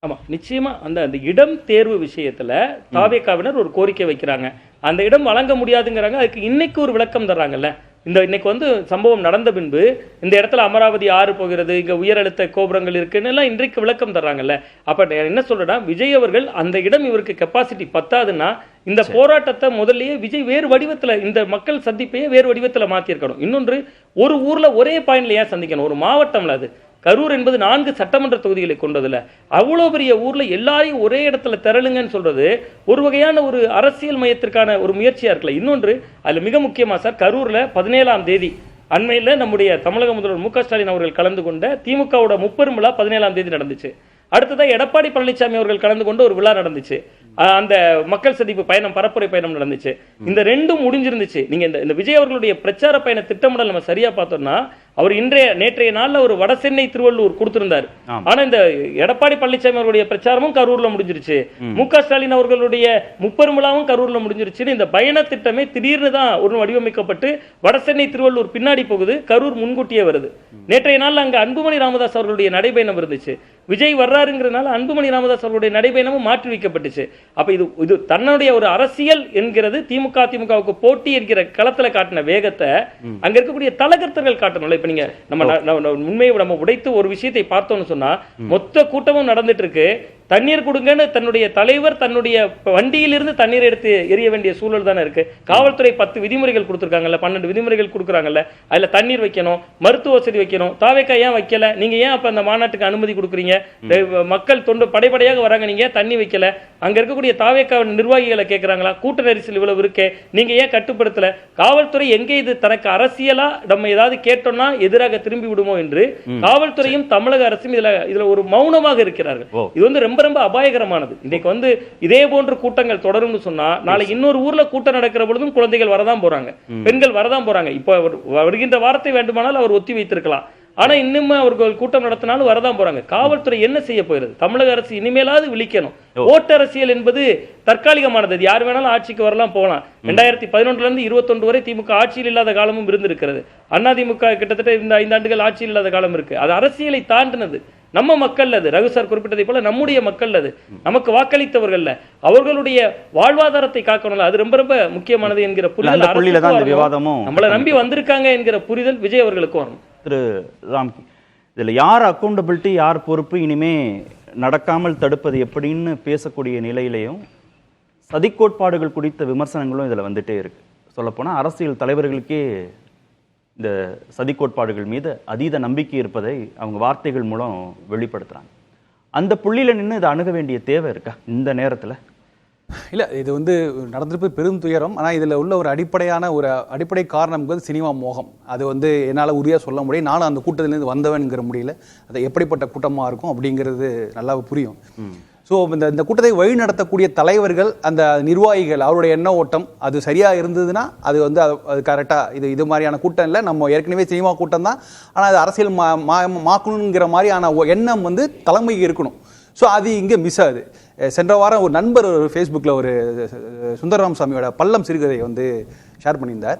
ஆமா, நிச்சயமா அந்த இடம் தேர்வு விஷயத்துல தாவேகாவினர் ஒரு கோரிக்கை வைக்கிறாங்க. அந்த இடம் வழங்க முடியாதுங்கிறாங்க. அதுக்கு இன்னைக்கு ஒரு விளக்கம் தர்றாங்கல்ல. இன்னைக்கு சம்பவம் நடந்த பின்பு இந்த இடத்துல அமராவதி 6 போகிறது, இங்க உயரழுத்த கோபுரங்கள் இருக்குன்னு எல்லாம் இன்றைக்கு விளக்கம் தர்றாங்கல்ல. அப்ப என்ன சொல்றேன்னா, விஜய் அவர்கள் அந்த இடம் இவருக்கு கெப்பாசிட்டி பத்தாதுன்னா இந்த போராட்டத்தை முதல்லயே விஜய் வேறு வடிவத்துல, இந்த மக்கள் சந்திப்பையே வேறு வடிவத்துல மாத்திருக்கணும். இன்னொன்று, ஒரு ஊர்ல ஒரே பாயிண்ட்ல ஏன் சந்திக்கணும்? ஒரு மாவட்டம்ல அது. கரூர் என்பது 4 சட்டமன்ற தொகுதிகளை கொண்டதுல அவ்வளவு பெரிய ஊர்ல எல்லாரையும் ஒரே இடத்துல திரளுங்கன்னு சொல்றது ஒரு வகையான ஒரு அரசியல் மையத்திற்கான ஒரு முயற்சியா இருக்குல்ல. இன்னொன்று, அதுல மிக முக்கியமா சார், கரூர்ல 17ஆம் தேதி அண்மையில் நம்முடைய தமிழக முதல்வர் மு க ஸ்டாலின் அவர்கள் கலந்து கொண்ட திமுகவோட முப்பெரும் விழா 17ஆம் தேதி நடந்துச்சு. அடுத்ததான் எடப்பாடி பழனிசாமி அவர்கள் கலந்து கொண்டு ஒரு விழா நடந்துச்சு. அந்த மக்கள் சந்திப்பு பயணம், பரப்புரை பயணம் நடந்துச்சு. இந்த 2ம் முடிஞ்சிருந்துச்சு. நீங்க இந்த விஜய் அவர்களுடைய பிரச்சார பயண திட்டமிடல் நம்ம சரியா பார்த்தோம்னா, அவர் நேற்றைய நாள்ல ஒரு வட சென்னை திருவள்ளூர் கொடுத்திருந்தார். ஆனா இந்த எடப்பாடி பழனிசாமி அவருடைய பிரச்சாரமும் கரூர்ல முடிஞ்சிருச்சு, மு க ஸ்டாலின் அவர்களுடைய முப்பெரும் விழாவும் கரூர்ல முடிஞ்சிருச்சு. இந்த பயண திட்டமே திடீர்னு தான் ஒரு வடிவமைக்கப்பட்டு வட சென்னை திருவள்ளூர் பின்னாடி போகுது, கரூர் முன்கூட்டியே வருது. நேற்றைய நாள் அங்க அன்புமணி ராமதாஸ் அவர்களுடைய நடைபயணம் இருந்துச்சு. விஜய் வர்றாருங்கிறதுனால அன்புமணி ராமதாஸ் அவர்களுடைய நடைபயணமும் மாற்றி வைக்கப்பட்டுச்சு. அப்ப இது தன்னுடைய ஒரு அரசியல் என்கிறது திமுகவுக்கு போட்டி என்கிற களத்துல காட்டின வேகத்தை அங்க இருக்கக்கூடிய தலகர்த்தர்கள் காட்டணும். இப்ப நீங்க நம்ம உண்மையை நம்ம உடைத்து ஒரு விஷயத்தை பார்த்தோம்னு சொன்னா, மொத்த கூட்டமும் நடந்துட்டு இருக்கு. தண்ணீர் கொடுங்கன்னு தன்னுடைய தலைவர் தன்னுடைய வண்டியிலிருந்து தண்ணீர் எடுத்து எரிய வேண்டிய சூழல் தானே இருக்கு. காவல்துறை 10 விதிமுறைகள் கொடுத்துருக்காங்கல்ல, 12 விதிமுறைகள் கொடுக்குறாங்கல்ல. அதுல தண்ணீர் வைக்கணும், மருத்துவ வசதி வைக்கணும். தாவேக்கா ஏன் வைக்கல? நீங்க ஏன் அப்ப அந்த மாநாட்டுக்கு அனுமதி கொடுக்குறீங்க? மக்கள் தொண்டு படைப்படையாக வராங்க, நீங்க ஏன் தண்ணி வைக்கல? அங்க இருக்கக்கூடிய தாவேக்கா நிர்வாகிகளை கேட்கிறாங்களா? கூட்ட நெரிசல் இவ்வளவு இருக்கே, நீங்க ஏன் கட்டுப்படுத்தல? காவல்துறை எங்கே இது தனக்கு அரசியலா நம்ம ஏதாவது கேட்டோம்னா எதிராக திரும்பி விடுமோ என்று காவல்துறையும் தமிழக அரசும் இதுல ஒரு மௌனமாக இருக்கிறார்கள். இது ரொம்ப ரொம்ப அபாயகரமானது. இன்னைக்கு இதே போன்ற கூட்டங்கள் தொடரும்னு சொன்னா, நாளை இன்னொரு ஊர்ல கூட்டம் நடக்கிற பொழுதும் குழந்தைகள் வரதான் போறாங்க, பெண்கள் வரதான் போறாங்க. இப்ப வருகின்ற வாரத்தை வேண்டுமானால் அவர் ஒத்தி வைத்திருக்கலாம். ஆனா இன்னும் அவர்கள் கூட்டம் நடத்தினாலும் வரதான் போறாங்க. காவல்துறை என்ன செய்ய போகிறது? தமிழக அரசு இனிமேலாவது விழிக்கணும். ஓட்டரசியல் என்பது தற்காலிகமானது. யார் வேணாலும் ஆட்சிக்கு வரலாம், போகலாம். 2011 இருந்து 21 வரை திமுக ஆட்சியில் இல்லாத காலமும் இருந்திருக்கிறது. அதிமுக கிட்டத்தட்ட இந்த 5 ஆண்டுகள் ஆட்சியில் இல்லாத காலம் இருக்கு. அது அரசியலை தாண்டினது. நம்ம மக்கள் அது ரகு சார் குறிப்பிட்டதை போல நம்முடைய மக்கள், அது நமக்கு வாக்களித்தவர்கள், அவர்களுடைய வாழ்வாதாரத்தை காக்கணும். அது ரொம்ப ரொம்ப முக்கியமானது என்கிற புரிதல், நம்மளை நம்பி வந்திருக்காங்க என்கிற புரிதல் விஜய் அவர்களுக்கு வரணும். திரு ராம்கி, இதுல யார் அக்கௌண்டபிலிட்டி, யார் பொறுப்பு, இனிமே நடக்காமல் தடுப்பது எப்படின்னு பேசக்கூடிய நிலையிலையும் சதி கோட்பாடுகள் குறித்த விமர்சனங்களும் இதுல வந்துட்டே இருக்கு. சொல்லப்போனா அரசியல் தலைவர்களுக்கே இந்த சதி கோட்பாடுகள் மீது அதீத நம்பிக்கை இருப்பதை அவங்க வார்த்தைகள் மூலம் வெளிப்படுத்துறாங்க. அந்த புள்ளியில நின்று இதை அணுக வேண்டிய தேவை இருக்கா இந்த நேரத்துல? இல்லை, இது நடந்திருப்பது பெரும் துயரம். ஆனால் இதில் உள்ள ஒரு அடிப்படை காரணம் சினிமா மோகம். அது என்னால் உறுதியாக சொல்ல முடியும். நானும் அந்த கூட்டத்திலேருந்து வந்தவன்கிற முடியல. அது எப்படிப்பட்ட கூட்டமாக இருக்கும் அப்படிங்கிறது நல்லா புரியும். ஸோ இந்த கூட்டத்தை வழி நடத்தக்கூடிய தலைவர்கள், அந்த நிர்வாகிகள், அவருடைய எண்ண ஓட்டம் அது சரியாக இருந்ததுன்னா அது அது கரெக்டாக இது மாதிரியான கூட்டம் இல்லை, நம்ம ஏற்கனவே சினிமா கூட்டம் தான், ஆனால் அது அரசியல் மாக்கணுங்கிற மாதிரியான எண்ணம் தலைமைக்கு இருக்கணும். ஸோ அது இங்கே மிஸ் ஆகுது. சென்ற வாரம் ஒரு நண்பர் ஃபேஸ்புக்கில் ஒரு சுந்தரராம் சாமியோட பள்ளம் சிறுகதை ஷேர் பண்ணியிருந்தார்.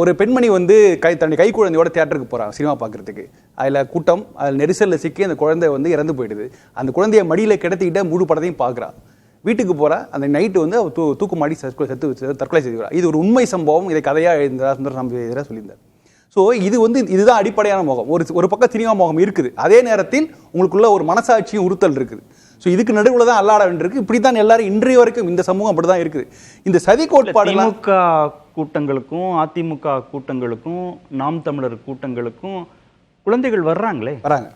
ஒரு பெண்மணி தன்னுடைய கை குழந்தையோட தியேட்டருக்கு போகிறாங்க சினிமா பார்க்குறதுக்கு. அதில் கூட்டம், அதில் நெரிசலில் சிக்கி அந்த குழந்தை இறந்து போயிடுது. அந்த குழந்தைய மடியில் கிடத்திக்கிட்ட முழு படத்தையும் பார்க்குறா. வீட்டுக்கு போகிறா. அந்த நைட்டு தூக்கு மாடி செத்து தற்கொலை செய்துக்கிறா. இது ஒரு உண்மை சம்பவம். இதை கதையாக எழுந்தார் சுந்தரராம் எதிராக சொல்லியிருந்தார். ஸோ இதுதான் அடிப்படையான மோகம். ஒரு பக்கம் சினிமா மோகம் இருக்குது, அதே நேரத்தில் உங்களுக்குள்ள ஒரு மனசாட்சியும் உறுத்தல் இருக்குது. ஸோ இதுக்கு நடுவில் தான் அல்லாட வேண்டியிருக்கு. இப்படி தான் எல்லாரும் இன்றைய வரைக்கும் இந்த சமூகம் அப்படி தான் இருக்குது. இந்த சதி கோட்பாடு திமுக கூட்டங்களுக்கும் அதிமுக கூட்டங்களுக்கும் நாம் தமிழர் கூட்டங்களுக்கும் குழந்தைகள் வர்றாங்களே, வராங்க.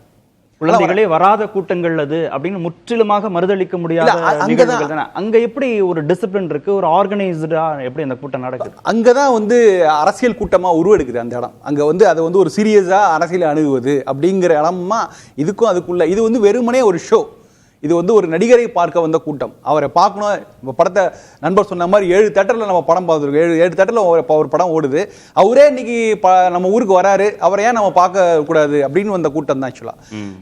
குழந்தைகளே வராத கூட்டங்கள் அது அப்படின்னு முற்றிலுமாக மறுதளிக்க முடியாத நிகழ்வுகள் தானே. அங்க எப்படி ஒரு டிசிப்ளின் இருக்கு, ஒரு ஆர்கனைஸ்டா எப்படி அந்த கூட்டம் நடக்குது? அங்கதான் அரசியல் கூட்டமா உருவெடுக்குது அந்த இடம். அங்க அதை ஒரு சீரியஸா அரசியல் அணுகுவது அப்படிங்கிற இடமா இதுக்கும் அதுக்குள்ள இது வெறுமனே ஒரு ஷோ. இது ஒரு நடிகரை பார்க்க வந்த கூட்டம். அவரை பார்க்கணும். படத்தை நண்பர் சொன்ன மாதிரி 7 தேட்டரில் நம்ம படம் பார்த்துருக்கோம். 7 தேட்டரில் ஒரு படம் ஓடுது. அவரே இன்னைக்கு நம்ம ஊருக்கு வராரு, அவரை ஏன் நம்ம பார்க்க கூடாது அப்படின்னு வந்த கூட்டம் தான் ஆக்சுவலா.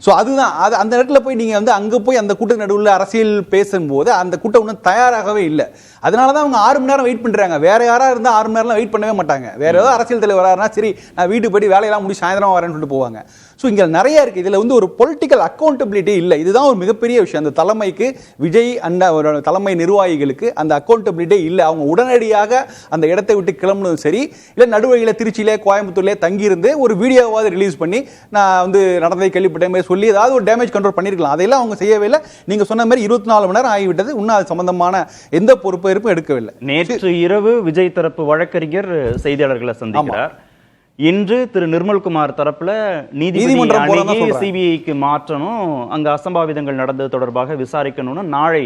ஸோ அதுதான் அந்த இடத்துல போய் நீங்க அங்கே போய் அந்த கூட்ட நடுவில் அரசியல் பேசும்போது அந்த கூட்டம் ஒன்றும் தயாராகவே இல்லை. அதனால தான் அவங்க 6 மணி நேரம் வெயிட் பண்ணுறாங்க. வேற யாராக இருந்தால் 6 மணி நேரம்லாம் வெயிட் பண்ணவே மாட்டாங்க. வேற ஏதோ அரசியல் தலைவர் வராருன்னா சரி நான் வீட்டுக்கு போய்ட்டு வேலையெல்லாம் முடிச்சு சாயந்தரம் வரேன்னு சொல்லிட்டு போவாங்க. ஸோ இங்கே நிறைய இருக்குது. இதில் ஒரு பொலிட்டிக்கல் அக்கௌண்டபிலிட்டி இல்லை. இதுதான் ஒரு மிகப்பெரிய விஷயம். அந்த தலைமைக்கு, விஜய் ஒரு தலைமை நிர்வாகிகளுக்கு அந்த அக்கௌண்டபிலிட்டி இல்லை. அவங்க உடனடியாக அந்த இடத்தை விட்டு கிளம்புனதும் சரி, இல்லை நடுவழியில் திருச்சியிலே கோயம்புத்தூர்லேயே தங்கியிருந்து ஒரு வீடியோவாவது ரிலீஸ் பண்ணி நான் நடந்ததை கேள்விப்பட்டேன் சொல்லி ஏதாவது ஒரு டேமேஜ் கண்ட்ரோல் பண்ணியிருக்கலாம். அதையெல்லாம் அவங்க செய்யவே இல்லை. நீங்கள் சொன்ன மாதிரி 24 மணி நேரம் ஆகிவிட்டது. இன்னும் அது சம்பந்தமான எந்த பொறுப்பேற்பும் எடுக்கவில்லை. நேற்று இரவு விஜய் தரப்பு வழக்கறிஞர் செய்தியாளர்களை சந்திக்கிறார். இன்று திரு நிர்மல்குமார் தரப்புல நீதிமன்றம் சிபிஐக்கு மாற்றணும், அங்க அசம்பாவிதங்கள் நடந்தது தொடர்பாக விசாரிக்கணும்னு நாளை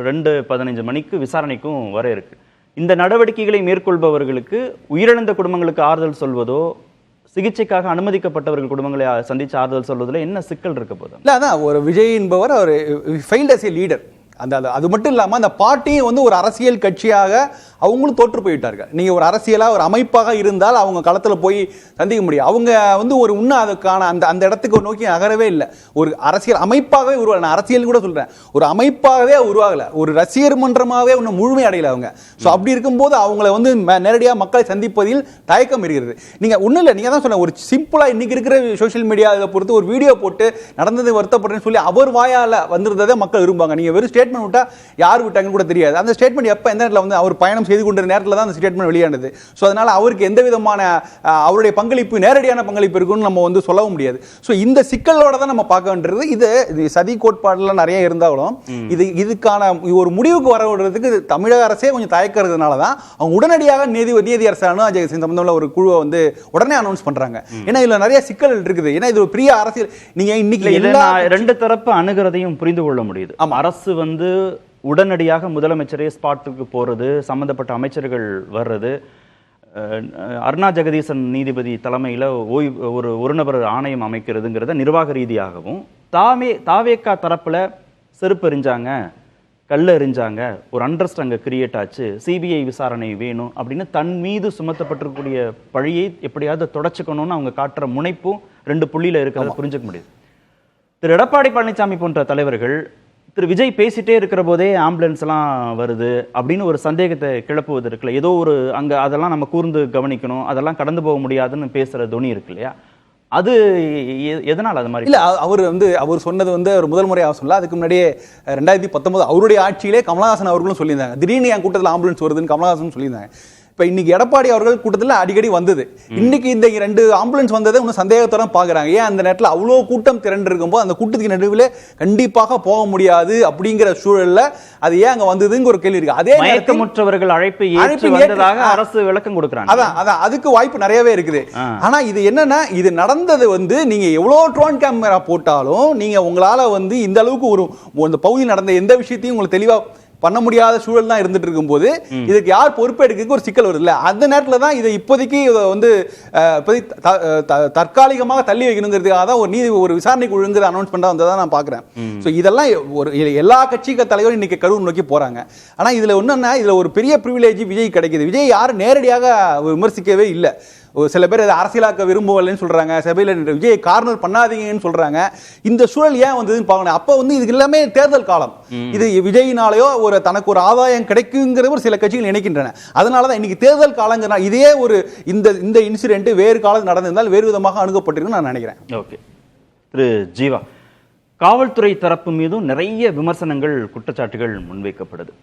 2:15 மணிக்கு விசாரணைக்கும் வர இருக்கு. இந்த நடவடிக்கைகளை மேற்கொள்பவர்களுக்கு உயிரிழந்த குடும்பங்களுக்கு ஆறுதல் சொல்வதோ, சிகிச்சைக்காக அனுமதிக்கப்பட்டவர்கள் குடும்பங்களை சந்திச்சு ஆறுதல் சொல்வதில் என்ன சிக்கல் இருக்க போதும்? இல்லை, அதான் ஒரு விஜய் என்பவர் அவர் ஃபெயில்ட் அஸ் எ லீடர். அது மட்டும் இல்லாமல் அந்த பார்ட்டியும் ஒரு அரசியல் கட்சியாக அவங்களும் தோற்று போயிட்டார்கள். நீங்கள் ஒரு அரசியலாக ஒரு அமைப்பாக இருந்தால் அவங்க களத்தில் போய் சந்திக்க முடியும். அவங்க ஒரு இன்னும் அதுக்கான அந்த இடத்துக்கு நோக்கி நகரவே இல்லை. ஒரு அரசியல் அமைப்பாகவே உருவாகல. நான் அரசியல் கூட சொல்கிறேன், ஒரு அமைப்பாகவே உருவாகலை. ஒரு ரசிகர் மன்றமாகவே இன்னும் முழுமை அடையலை அவங்க. ஸோ அப்படி இருக்கும்போது அவங்கள நேரடியாக மக்களை சந்திப்பதில் தயக்கம் இருக்கிறது. நீங்கள் ஒன்றும் இல்லை, நீங்கள் தான் சொன்ன ஒரு சிம்பிளாக இன்றைக்கி இருக்கிற சோஷியல் மீடியா இதை பொறுத்து ஒரு வீடியோ போட்டு நடந்தது வருத்தப்படுறேன்னு சொல்லி அவர் வாயால் வந்திருந்ததை மக்கள் விரும்புவாங்க. நீங்கள் வெறும் ஸ்டேட்மெண்ட் விட்டா யார் விட்டாங்கன்னு கூட தெரியாது. அந்த ஸ்டேட்மெண்ட் எப்போ எந்த நேரத்தில் அவர் பயணம் செய்து கொண்ட நேரத்தில் தான் அந்த ஸ்டேட்மெண்ட் வெளியானது. ஸோ அதனால அவருக்கு எந்த விதமான அவருடைய பங்களிப்பு, நேரடியான பங்களிப்பு இருக்குன்னு நம்ம சொல்லவும் முடியாது. ஸோ இந்த சிக்கலோட தான் நம்ம பார்க்க வேண்டியது. இது சதி கோட்பாடுலாம் நிறைய இருந்தாலும் இதுக்கான ஒரு முடிவுக்கு வர விடுறதுக்கு தமிழக அரசே கொஞ்சம் தயக்கிறதுனால தான் அவங்க உடனடியாக நீதி அரசு அனுஜெகசிங் சம்பந்தம்ல ஒரு குழுவை உடனே அனௌன்ஸ் பண்றாங்க. ஏன்னா இதுல நிறைய சிக்கல்கள் இருக்குது. ஏன்னா இது ஒரு பெரிய அரசியல். நீங்க இன்னைக்கு எல்லா 2 தரப்பு அணுகிறதையும் புரிந்து கொள்ள முடியுது. அரசு உடனடியாக முதலமைச்சரே ஸ்பாட்டுக்கு போறது, சம்பந்தப்பட்ட அமைச்சர்கள் வர்றது, அருணா ஜெகதீசன் நீதிபதி தலைமையில் ஒரு நபர் ஆணையம் அமைக்கிறதுங்கிறத நிர்வாக ரீதியாகவும், தாவேக்கா தரப்புல செருப்பு எறிஞ்சாங்க, கல்ல எறிஞ்சாங்க, ஒரு அண்டர்ஸ்ட் அங்கே கிரியேட் ஆச்சு, சிபிஐ விசாரணை வேணும் அப்படின்னு தன் மீது சுமத்தப்பட்டிருக்கக்கூடிய பழியை எப்படியாவது தொடச்சிக்கணும்னு அவங்க காட்டுற முனைப்பும் 2 புள்ளியில் இருக்கிறத புரிஞ்சுக்க முடியுது. திரு எடப்பாடி பழனிசாமி போன்ற தலைவர்கள் திரு விஜய் பேசிட்டே இருக்கிற போதே ஆம்புலன்ஸ் எல்லாம் வருது அப்படின்னு ஒரு சந்தேகத்தை கிளப்புவது இருக்குல்ல, ஏதோ ஒரு அங்க அதெல்லாம் நம்ம கூர்ந்து கவனிக்கணும், அதெல்லாம் கடந்து போக முடியாதுன்னு பேசுற துணி இருக்கு இல்லையா, அது எதனால் அது மாதிரி? இல்லை, அவர் சொன்னது ஒரு முதல் முறையாக சொல்லல. அதுக்கு முன்னாடியே 2019 அவருடைய ஆட்சியிலே கமலஹாசன் அவர்களும் சொல்லியிருந்தாங்க. திடீர்னு என் கூட்டத்தில் ஆம்புலன்ஸ் வருதுன்னு கமலஹாசன் சொல்லியிருந்தாங்க. இப்ப இன்னைக்கு எடப்பாடி அவர்கள் கூட்டத்தில் அடிக்கடி வந்தது. இன்னைக்கு இந்த 2 ஆம்புலன்ஸ் வந்ததை இன்னும் சந்தேகத்தோட பாக்குறாங்க. ஏன் அந்த நேரத்தில் அவ்வளவு கூட்டம் திரண்டு இருக்கும்போது அந்த கூட்டத்துக்கு நடுவில் கண்டிப்பாக போக முடியாது அப்படிங்கிற சூழல்ல அது ஏன் அங்க வந்ததுங்கிற ஒரு கேள்வி இருக்கு. அதே மயக்கமுற்றவர்கள் அழைப்பு ஏற்று வந்ததாக அரசு விளக்கம் கொடுக்குறாங்க. அதான் அதுக்கு வாய்ப்பு நிறையவே இருக்குது. ஆனா இது என்னன்னா, இது நடந்தது நீங்க எவ்வளவு ட்ரோன் கேமரா போட்டாலும் நீங்க உங்களால இந்த அளவுக்கு ஒரு பகுதியில் நடந்த எந்த விஷயத்தையும் உங்களுக்கு தெளிவா பண்ண முடியாத சூழல் தான் இருந்துட்டு இருக்கும்போது இதுக்கு யார் பொறுப்பெடுக்க ஒரு சிக்கல் வருது இல்ல. அந்த நேரத்தில் தான் இதை இப்போதைக்கு தற்காலிகமாக தள்ளி வைக்கணுங்கிறதுக்காக தான் ஒரு விசாரணை குழுங்கிற அனௌன்ஸ்மெண்ட் வந்ததா நான் பாக்குறேன். ஸோ இதெல்லாம் ஒரு எல்லா கட்சிகள் தலைவரும் இன்னைக்கு கரூர் நோக்கி போறாங்க. ஆனா இதுல ஒண்ணுன்னா, இதுல ஒரு பெரிய பிரிவிலேஜ் விஜய் கிடைக்குது. விஜய் யாரும் நேரடியாக விமர்சிக்கவே இல்லை. சில பேர் அரசியலாக்க விரும்பவில்லைன்னு சொல்றாங்க, சபையில் விஜய் கார்னர் பண்ணாதீங்கன்னு சொல்றாங்க. இந்த சூழல் ஏன் வந்ததுன்னு பார்க்கணும். அப்ப இதுக்கு எல்லாமே தேர்தல் காலம். இது விஜயினாலேயோ தனக்கு ஒரு ஆதாயம் கிடைக்குங்கிற ஒரு சில கட்சிகள் நினைக்கின்றன. அதனாலதான் இன்னைக்கு தேர்தல் காலங்கிறனா இதே இந்த இன்சிடென்ட் வேறு காலம் நடந்திருந்தால் வேறு விதமாக அணுகப்பட்டிருக்குன்னு நான் நினைக்கிறேன். ஓகே, திரு ஜீவா, காவல்துறை தரப்பு மீதும் நிறைய விமர்சனங்கள், குற்றச்சாட்டுகள் முன்வைக்கப்படுது.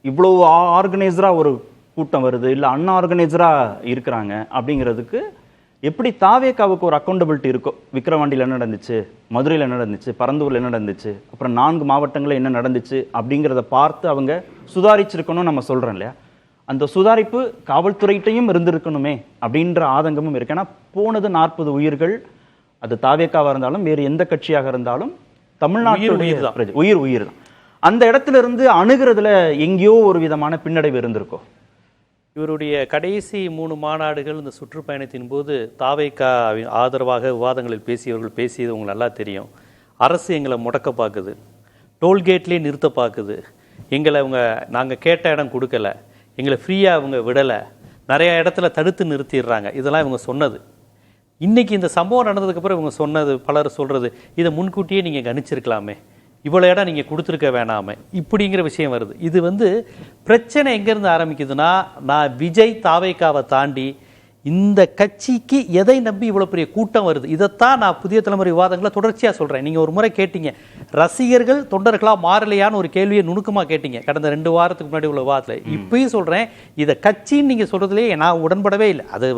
இவ்வளவு ஆர்கனைசரா ஒரு கூட்டம் வருது, இல்லை அன்ஆர்கனைசரா இருக்கிறாங்க அப்படிங்கிறதுக்கு எப்படி தாவேக்காவுக்கு ஒரு அக்கௌண்டபிலிட்டி இருக்கோ? விக்கிரவாண்டியில் என்ன நடந்துச்சு, மதுரையில் என்ன நடந்துச்சு, பரந்தூரில் என்ன நடந்துச்சு, அப்புறம் 4 மாவட்டங்களில் என்ன நடந்துச்சு அப்படிங்கிறத பார்த்து அவங்க சுதாரிச்சிருக்கணும் நம்ம சொல்கிறோம் இல்லையா? அந்த சுதாரிப்பு காவல்துறையிட்டையும் இருந்திருக்கணுமே அப்படின்ற ஆதங்கமும் இருக்கு. ஏன்னா போனது 40 உயிர்கள். அது தாவேக்காவாக இருந்தாலும் வேறு எந்த கட்சியாக இருந்தாலும் தமிழ்நாட்டு உயிர் தான். அந்த இடத்துல இருந்து அணுகிறதுல எங்கேயோ ஒரு விதமான பின்னடைவு இருந்திருக்கோ? இவருடைய கடைசி 3 மாநாடுகள் இந்த சுற்றுப்பயணத்தின் போது தாவேக்காவின் ஆதரவாக விவாதங்களில் பேசியவர்கள் பேசியது உங்களுக்கு நல்லா தெரியும். அரசு எங்களை முடக்க பார்க்குது, டோல்கேட்லேயே நிறுத்த பார்க்குது, எங்களை நாங்கள் கேட்ட இடம் கொடுக்கல, எங்களை ஃப்ரீயாக அவங்க விடலை, நிறையா இடத்துல தடுத்து நிறுத்திடுறாங்க. இதெல்லாம் இவங்க சொன்னது. இன்றைக்கி இந்த சம்பவம் நடந்ததுக்கப்புறம் இவங்க சொன்னது, பலர் சொல்கிறது, இதை முன்கூட்டியே நீங்கள் கணிச்சிருக்கலாமே, இவ்வளோ இடம் நீங்கள் கொடுத்துருக்க வேணாமே, இப்படிங்கிற விஷயம் வருது. இது பிரச்சனை எங்கேருந்து ஆரம்பிக்குதுன்னா, நான் விஜய் தாவேக்காவை தாண்டி இந்த கட்சிக்கு எதை நம்பி இவ்வளோ பெரிய கூட்டம் வருது, இதைத்தான் நான் புதிய தலைமுறை விவாதங்களை தொடர்ச்சியாக சொல்கிறேன். நீங்கள் ஒரு முறை கேட்டீங்க, ரசிகர்கள் தொண்டர்களாக மாறலையான்னு ஒரு கேள்வியை நுணுக்கமாக கேட்டீங்க கடந்த 2 வாரத்துக்கு முன்னாடி உள்ள விவாதத்தில். இப்பயும் சொல்கிறேன், இதை கட்சின்னு நீங்கள் சொல்கிறதுலேயே நான் உடன்படவே இல்லை. அது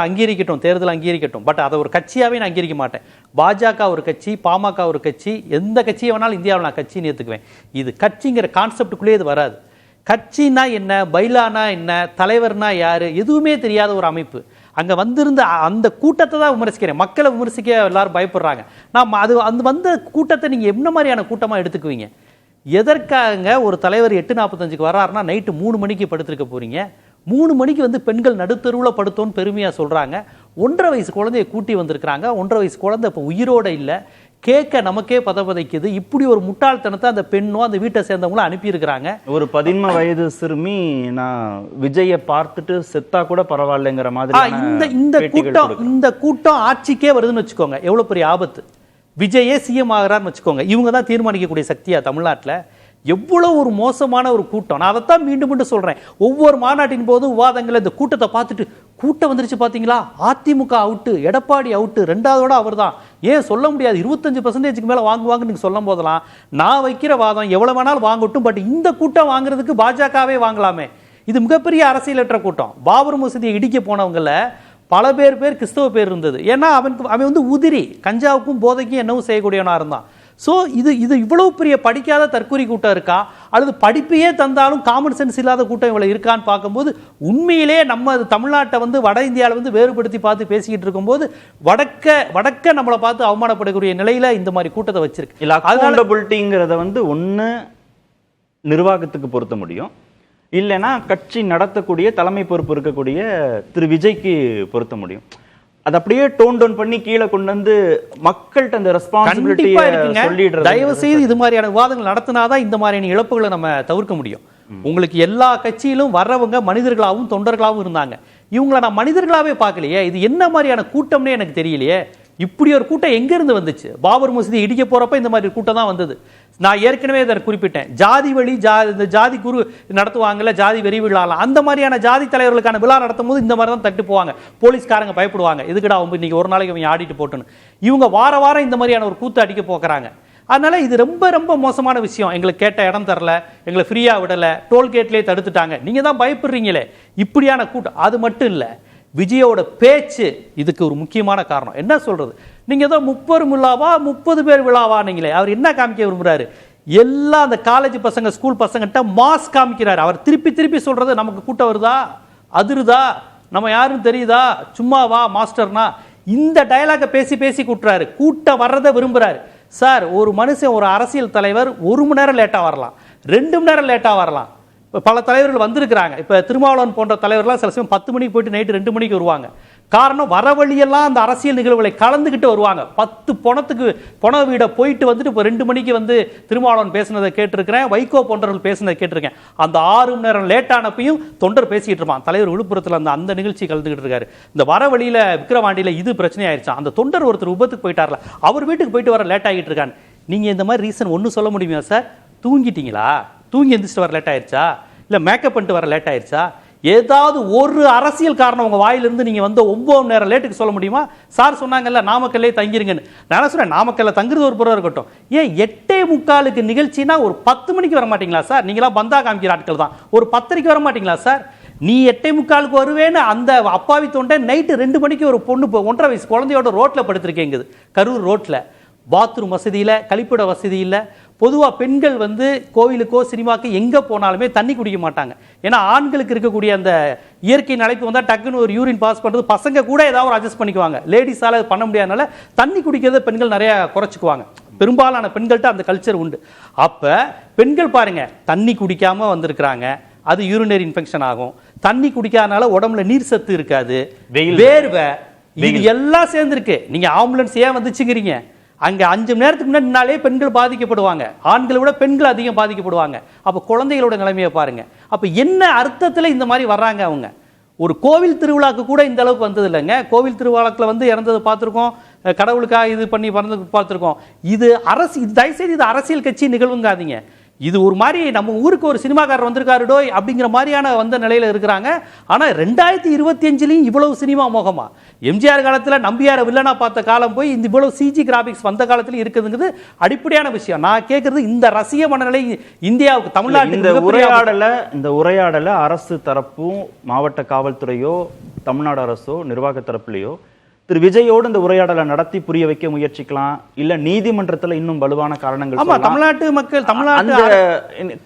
அங்கீகரிக்கட்டும், தேர்தல் அங்கீகரிக்கட்டும், பட் அதை ஒரு கட்சியாகவே நான் அங்கீகரிக்க மாட்டேன். பாஜக ஒரு கட்சி, பாமக ஒரு கட்சி, எந்த கட்சியை வேணாலும் இந்தியாவில் நான் கட்சின்னு ஏற்றுக்குவேன். இது கட்சிங்கிற கான்செப்டுக்குள்ளேயே இது வராது. கட்சினா என்ன, பைலானா என்ன, தலைவர்னா யாரு, எதுவுமே தெரியாத ஒரு அமைப்பு. அங்கே வந்திருந்த அந்த கூட்டத்தை தான் விமர்சிக்கிறேன். மக்களை விமர்சிக்க எல்லாரும் பயப்படுறாங்க. நான் அந்த வந்த கூட்டத்தை நீங்கள் என்ன மாதிரியான கூட்டமாக எடுத்துக்குவீங்க? எதற்காக ஒரு தலைவர் 8:45 வர்றாருன்னா நைட்டு 3 மணிக்கு படுத்திருக்க போறீங்க? 3 மணிக்கு பெண்கள் நடுத்தருவில் படுத்தோன்னு பெருமையாக சொல்கிறாங்க. 1.5 வயசு குழந்தைய கூட்டி வந்திருக்கிறாங்க. 1.5 வயசு குழந்தை இப்போ உயிரோடு இல்லை. கேட்க நமக்கே பதப்பதைக்குது. இப்படி ஒரு முட்டாள்தனத்தை அந்த பெண்ணோ அந்த வீட்டை சேர்ந்தவங்களும் அனுப்பியிருக்கிறாங்க. ஒரு 13 வயது சிறுமி நான் விஜயை பார்த்துட்டு செத்தா கூட பரவாயில்லைங்கிற மாதிரி இந்த கூட்டம் ஆட்சிக்கே வருதுன்னு வச்சுக்கோங்க, எவ்வளவு பெரிய ஆபத்து. விஜயே சிஎம் ஆகிறான்னு வச்சுக்கோங்க, இவங்க தான் தீர்மானிக்கக்கூடிய சக்தியா தமிழ்நாட்டில்? எவ்வளவு ஒரு மோசமான ஒரு கூட்டம். நான் அதைத்தான் மீண்டும் மீண்டும் சொல்றேன். ஒவ்வொரு மாநாட்டின் போதும் விவாதங்களை இந்த கூட்டத்தை பார்த்துட்டு, கூட்டம் வந்துருச்சு பாத்தீங்களா, அதிமுக அவுட்டு, எடப்பாடி அவுட்டு, 2வதோட அவர் தான், ஏன் சொல்ல முடியாது, 25% மேல வாங்குவாங்க நீங்க சொல்லும் போதெல்லாம் நான் வைக்கிற வாதம் எவ்வளவு வேணாலும் வாங்கட்டும், பட் இந்த கூட்டம் வாங்குறதுக்கு பாஜகவே வாங்கலாமே. இது மிகப்பெரிய அரசியலற்ற கூட்டம். பாபர் மசூதியை இடிக்க போனவங்கள பல பேர் கிறிஸ்தவ பேர் இருந்தது. ஏன்னா அவன் உதிரி, கஞ்சாவுக்கும் போதைக்கும் என்னவும் செய்யக்கூடியவனா இருந்தான். ஸோ இது இவ்வளவு பெரிய படிக்காத தற்கொலை கூட்டம் இருக்கா, அல்லது படிப்பையே தந்தாலும் காமன் சென்ஸ் இல்லாத கூட்டம் இவ்வளவு இருக்கான்னு பார்க்கும்போது, உண்மையிலே நம்ம தமிழ்நாட்டை வட இந்தியாவில் வேறுபடுத்தி பார்த்து பேசிக்கிட்டு இருக்கும்போது வடக்க நம்மளை பார்த்து அவமானப்படக்கூடிய நிலையில இந்த மாதிரி கூட்டத்தை வச்சிருக்கு. இல்லை, அக்கௌண்டபிலிட்டிங்கிறத ஒன்று நிர்வாகத்துக்கு பொருத்த முடியும், இல்லைன்னா கட்சி நடத்தக்கூடிய தலைமை பொறுப்பு இருக்கக்கூடிய திரு விஜய்க்கு பொருத்த முடியும். அது அப்படியே டோன் டவுன் பண்ணி கீழே கொண்டு வந்து மக்கள்கிட்ட அந்த ரெஸ்பான்சிபிலிட்டியை சொல்லிடுறது. தயவு செய்து இது மாதிரியான விவாதங்கள் நடத்தினாதான் இந்த மாதிரியான இழப்புகளை நம்ம தவிர்க்க முடியும். உங்களுக்கு எல்லா கட்சியிலும் வர்றவங்க மனிதர்களாகவும் தொண்டர்களாகவும் இருந்தாங்க. இவங்களை நான் மனிதர்களாவே பார்க்கலையே. இது என்ன மாதிரியான கூட்டம்னே எனக்கு தெரியலையே. இப்படி ஒரு கூட்டம் எங்க இருந்து வந்துச்சு? பாபர் மசூதி இடிக்க போறப்ப இந்த மாதிரி கூட்டம் தான் வந்தது. நான் ஏற்கனவே இதை குறிப்பிட்டேன். ஜாதி வழி ஜாதி குரு நடத்துவாங்கல்ல, ஜாதி வெறி விழாலாம், அந்த மாதிரியான ஜாதி தலைவர்களுக்கான விழா நடத்தும் போது இந்த மாதிரி தான் தட்டு போவாங்க. போலீஸ்காரங்க பயப்படுவாங்க, எதுக்குடா அவங்க இன்னைக்கு ஒரு நாளைக்கு அவங்க ஆடிட்டு போட்டுன்னு. இவங்க வாரம் இந்த மாதிரியான ஒரு கூத்து அடிக்க போக்குறாங்க. அதனால இது ரொம்ப ரொம்ப மோசமான விஷயம். எங்களுக்கு கேட்ட இடம் தரல, எங்களை ஃப்ரீயா விடல, டோல்கேட்லேயே தடுத்துட்டாங்க. நீங்க தான் பயப்படுறீங்களே இப்படியான கூட்டம். அது மட்டும் இல்லை, விஜயோட பேச்சு இதுக்கு ஒரு முக்கியமான காரணம். என்ன சொல்றது, நீங்க ஏதோ 30 விழாவா 30 பேர் விழாவா நீங்களே, அவர் என்ன காமிக்க விரும்புறாரு, எல்லா அந்த காலேஜ் பசங்க ஸ்கூல் பசங்கிட்ட மாஸ் காமிக்கிறாரு. அவர் திருப்பி திருப்பி சொல்றது, நமக்கு கூட்டம் வருதா, அதிருதா, நம்ம யாருன்னு தெரியுதா, சும்மாவா மாஸ்டர்னா, இந்த டயலாக பேசி பேசி கூட்டுறாரு. கூட்டம் வர்றதை விரும்புறாரு. சார், ஒரு மனுஷன், ஒரு அரசியல் தலைவர் 1 மணி நேரம் லேட்டா வரலாம், 2 மணி நேரம் லேட்டா வரலாம். பல தலைவர்கள் வந்திருக்கிறாங்க. இப்போ திருமாவளவன் போன்ற தலைவர்கள்லாம் சில சமயம் 10 மணிக்கு போயிட்டு நைட்டு 2 மணிக்கு வருவாங்க. காரணம், வர வழியெல்லாம் அந்த அரசியல் நிகழ்வுகளை கலந்துக்கிட்டு வருவாங்க. 10 பணத்துக்கு பண வீட போயிட்டு வந்துட்டு இப்போ 2 மணிக்கு வந்து திருமாவளவன் பேசினதை கேட்டிருக்கிறேன், வைகோ போன்றவர்கள் பேசினதை கேட்டிருக்கேன். அந்த 6 மணி நேரம் லேட்டானப்பையும் தொண்டர் பேசிக்கிட்டு இருப்பான். தலைவர் விழுப்புரத்தில் அந்த நிகழ்ச்சி கலந்துக்கிட்டு இருக்காரு. இந்த வர வழியில் விக்கிரவாண்டியில் இது பிரச்சனை ஆயிடுச்சான். அந்த தொண்டர் ஒருத்தர் விபத்துக்கு போயிட்டார்ல, அவர் வீட்டுக்கு போயிட்டு வர லேட் ஆகிட்டு இருக்கான்னு. நீங்கள் இந்த மாதிரி ரீசன் ஒன்றும் சொல்ல முடியுமா சார்? தூங்கிட்டீங்களா, தூங்கி எந்திரிச்சிட்டு வர லேட் ஆயிடுச்சா, இல்லை மேக்கப் பண்ணிட்டு வர லேட் ஆயிடுச்சா, ஏதாவது ஒரு அரசியல் காரணம் உங்க வாயிலிருந்து நீங்க வந்து 9 மணி நேரம் லேட்டுக்கு சொல்ல முடியுமா? சார் சொன்னாங்கல்ல நாமக்கல்லே தங்கிருங்கன்னு. நான் சொல்றேன், நாமக்கல்ல தங்குறது ஒரு புறம் இருக்கட்டும், ஏன் 8:45 நிகழ்ச்சினா ஒரு 10 மணிக்கு வர மாட்டீங்களா சார்? நீங்களாம் பந்தா காமிக்கிற ஆட்கள் தான். ஒரு 10:30 வர மாட்டீங்களா சார்? நீ 8:45 வருவேன்னு அந்த அப்பாவி தொண்டை நைட்டு 2 மணிக்கு ஒரு பொண்ணு 1.5 வயசு குழந்தையோட ரோட்ல படுத்திருக்கேங்குது, கரூர் ரோட்ல. பாத்ரூம் வசதி இல்லை, கழிப்பிட வசதி இல்லை. பொதுவாக பெண்கள் வந்து கோவிலுக்கோ சினிமாக்கு எங்கே போனாலுமே தண்ணி குடிக்க மாட்டாங்க. ஏன்னா ஆண்களுக்கு இருக்கக்கூடிய அந்த இயற்கை நிலைப்பு வந்தால் டக்குன்னு ஒரு யூரின் பாஸ் பண்ணுறது, பசங்க கூட ஏதாவது ஒரு அட்ஜஸ்ட் பண்ணிக்குவாங்க. லேடிஸால் அது பண்ண முடியாதனால தண்ணி குடிக்கிறத பெண்கள் நிறையா குறைச்சிக்குவாங்க. பெரும்பாலான பெண்கள்கிட்ட அந்த கல்ச்சர் உண்டு. அப்போ பெண்கள் பாருங்க, தண்ணி குடிக்காம வந்திருக்கிறாங்க, அது யூரினரி இன்ஃபெக்ஷன் ஆகும். தண்ணி குடிக்காதனால உடம்புல நீர் சத்து இருக்காது, வேர்வை, இது எல்லாம் சேர்ந்துருக்கு. நீங்க ஆம்புலன்ஸ் ஏன் வந்துச்சுங்கிறீங்க? அங்க 5 மணி நேரத்துக்கு முன்னாடினாலே பெண்கள் பாதிக்கப்படுவாங்க, ஆண்களை விட பெண்கள் அதிகம் பாதிக்கப்படுவாங்க. அப்ப குழந்தைகளோட நிலைமையை பாருங்க. அப்ப என்ன அர்த்தத்துல இந்த மாதிரி வர்றாங்க அவங்க? ஒரு கோவில் திருவிழாக்கு கூட இந்த அளவுக்கு வந்தது இல்லைங்க. கோவில் திருவிழாக்கில் வந்து இறந்தது பார்த்துருக்கோம், கடவுளுக்காக இது பண்ணி பறந்து பார்த்துருக்கோம். இது தயவுசெய்து இது அரசியல் கட்சி நிகழ்வுங்காதீங்க. இது ஒரு மாதிரி நம்ம ஊருக்கு ஒரு சினிமாக்காரர் வந்திருக்காருடோ அப்படிங்கிற மாதிரியான வந்த நிலையில இருக்கிறாங்க. ஆனா 2025லயும் இவ்வளவு சினிமா மோகமா? எம்ஜிஆர் காலத்துல நம்பியார வில்லனா பார்த்த காலம் போய் இந்த இவ்வளவு சிஜி கிராபிக்ஸ் வந்த காலத்துல இருக்குதுங்கிறது அடிப்படையான விஷயம். நான் கேட்கறது, இந்த ரசிக மனநிலை இந்தியாவுக்கு, தமிழ்நாட்டு இந்த உரையாடல அரசு தரப்பும் மாவட்ட காவல்துறையோ தமிழ்நாடு அரசோ நிர்வாக தரப்புலையோ திரு விஜயோடு இந்த உரையாடலை நடத்தி புரிய வைக்க முயற்சிக்கலாம். இல்ல நீதிமன்றத்துல இன்னும் வலுவான காரணங்கள், தமிழ்நாட்டு மக்கள்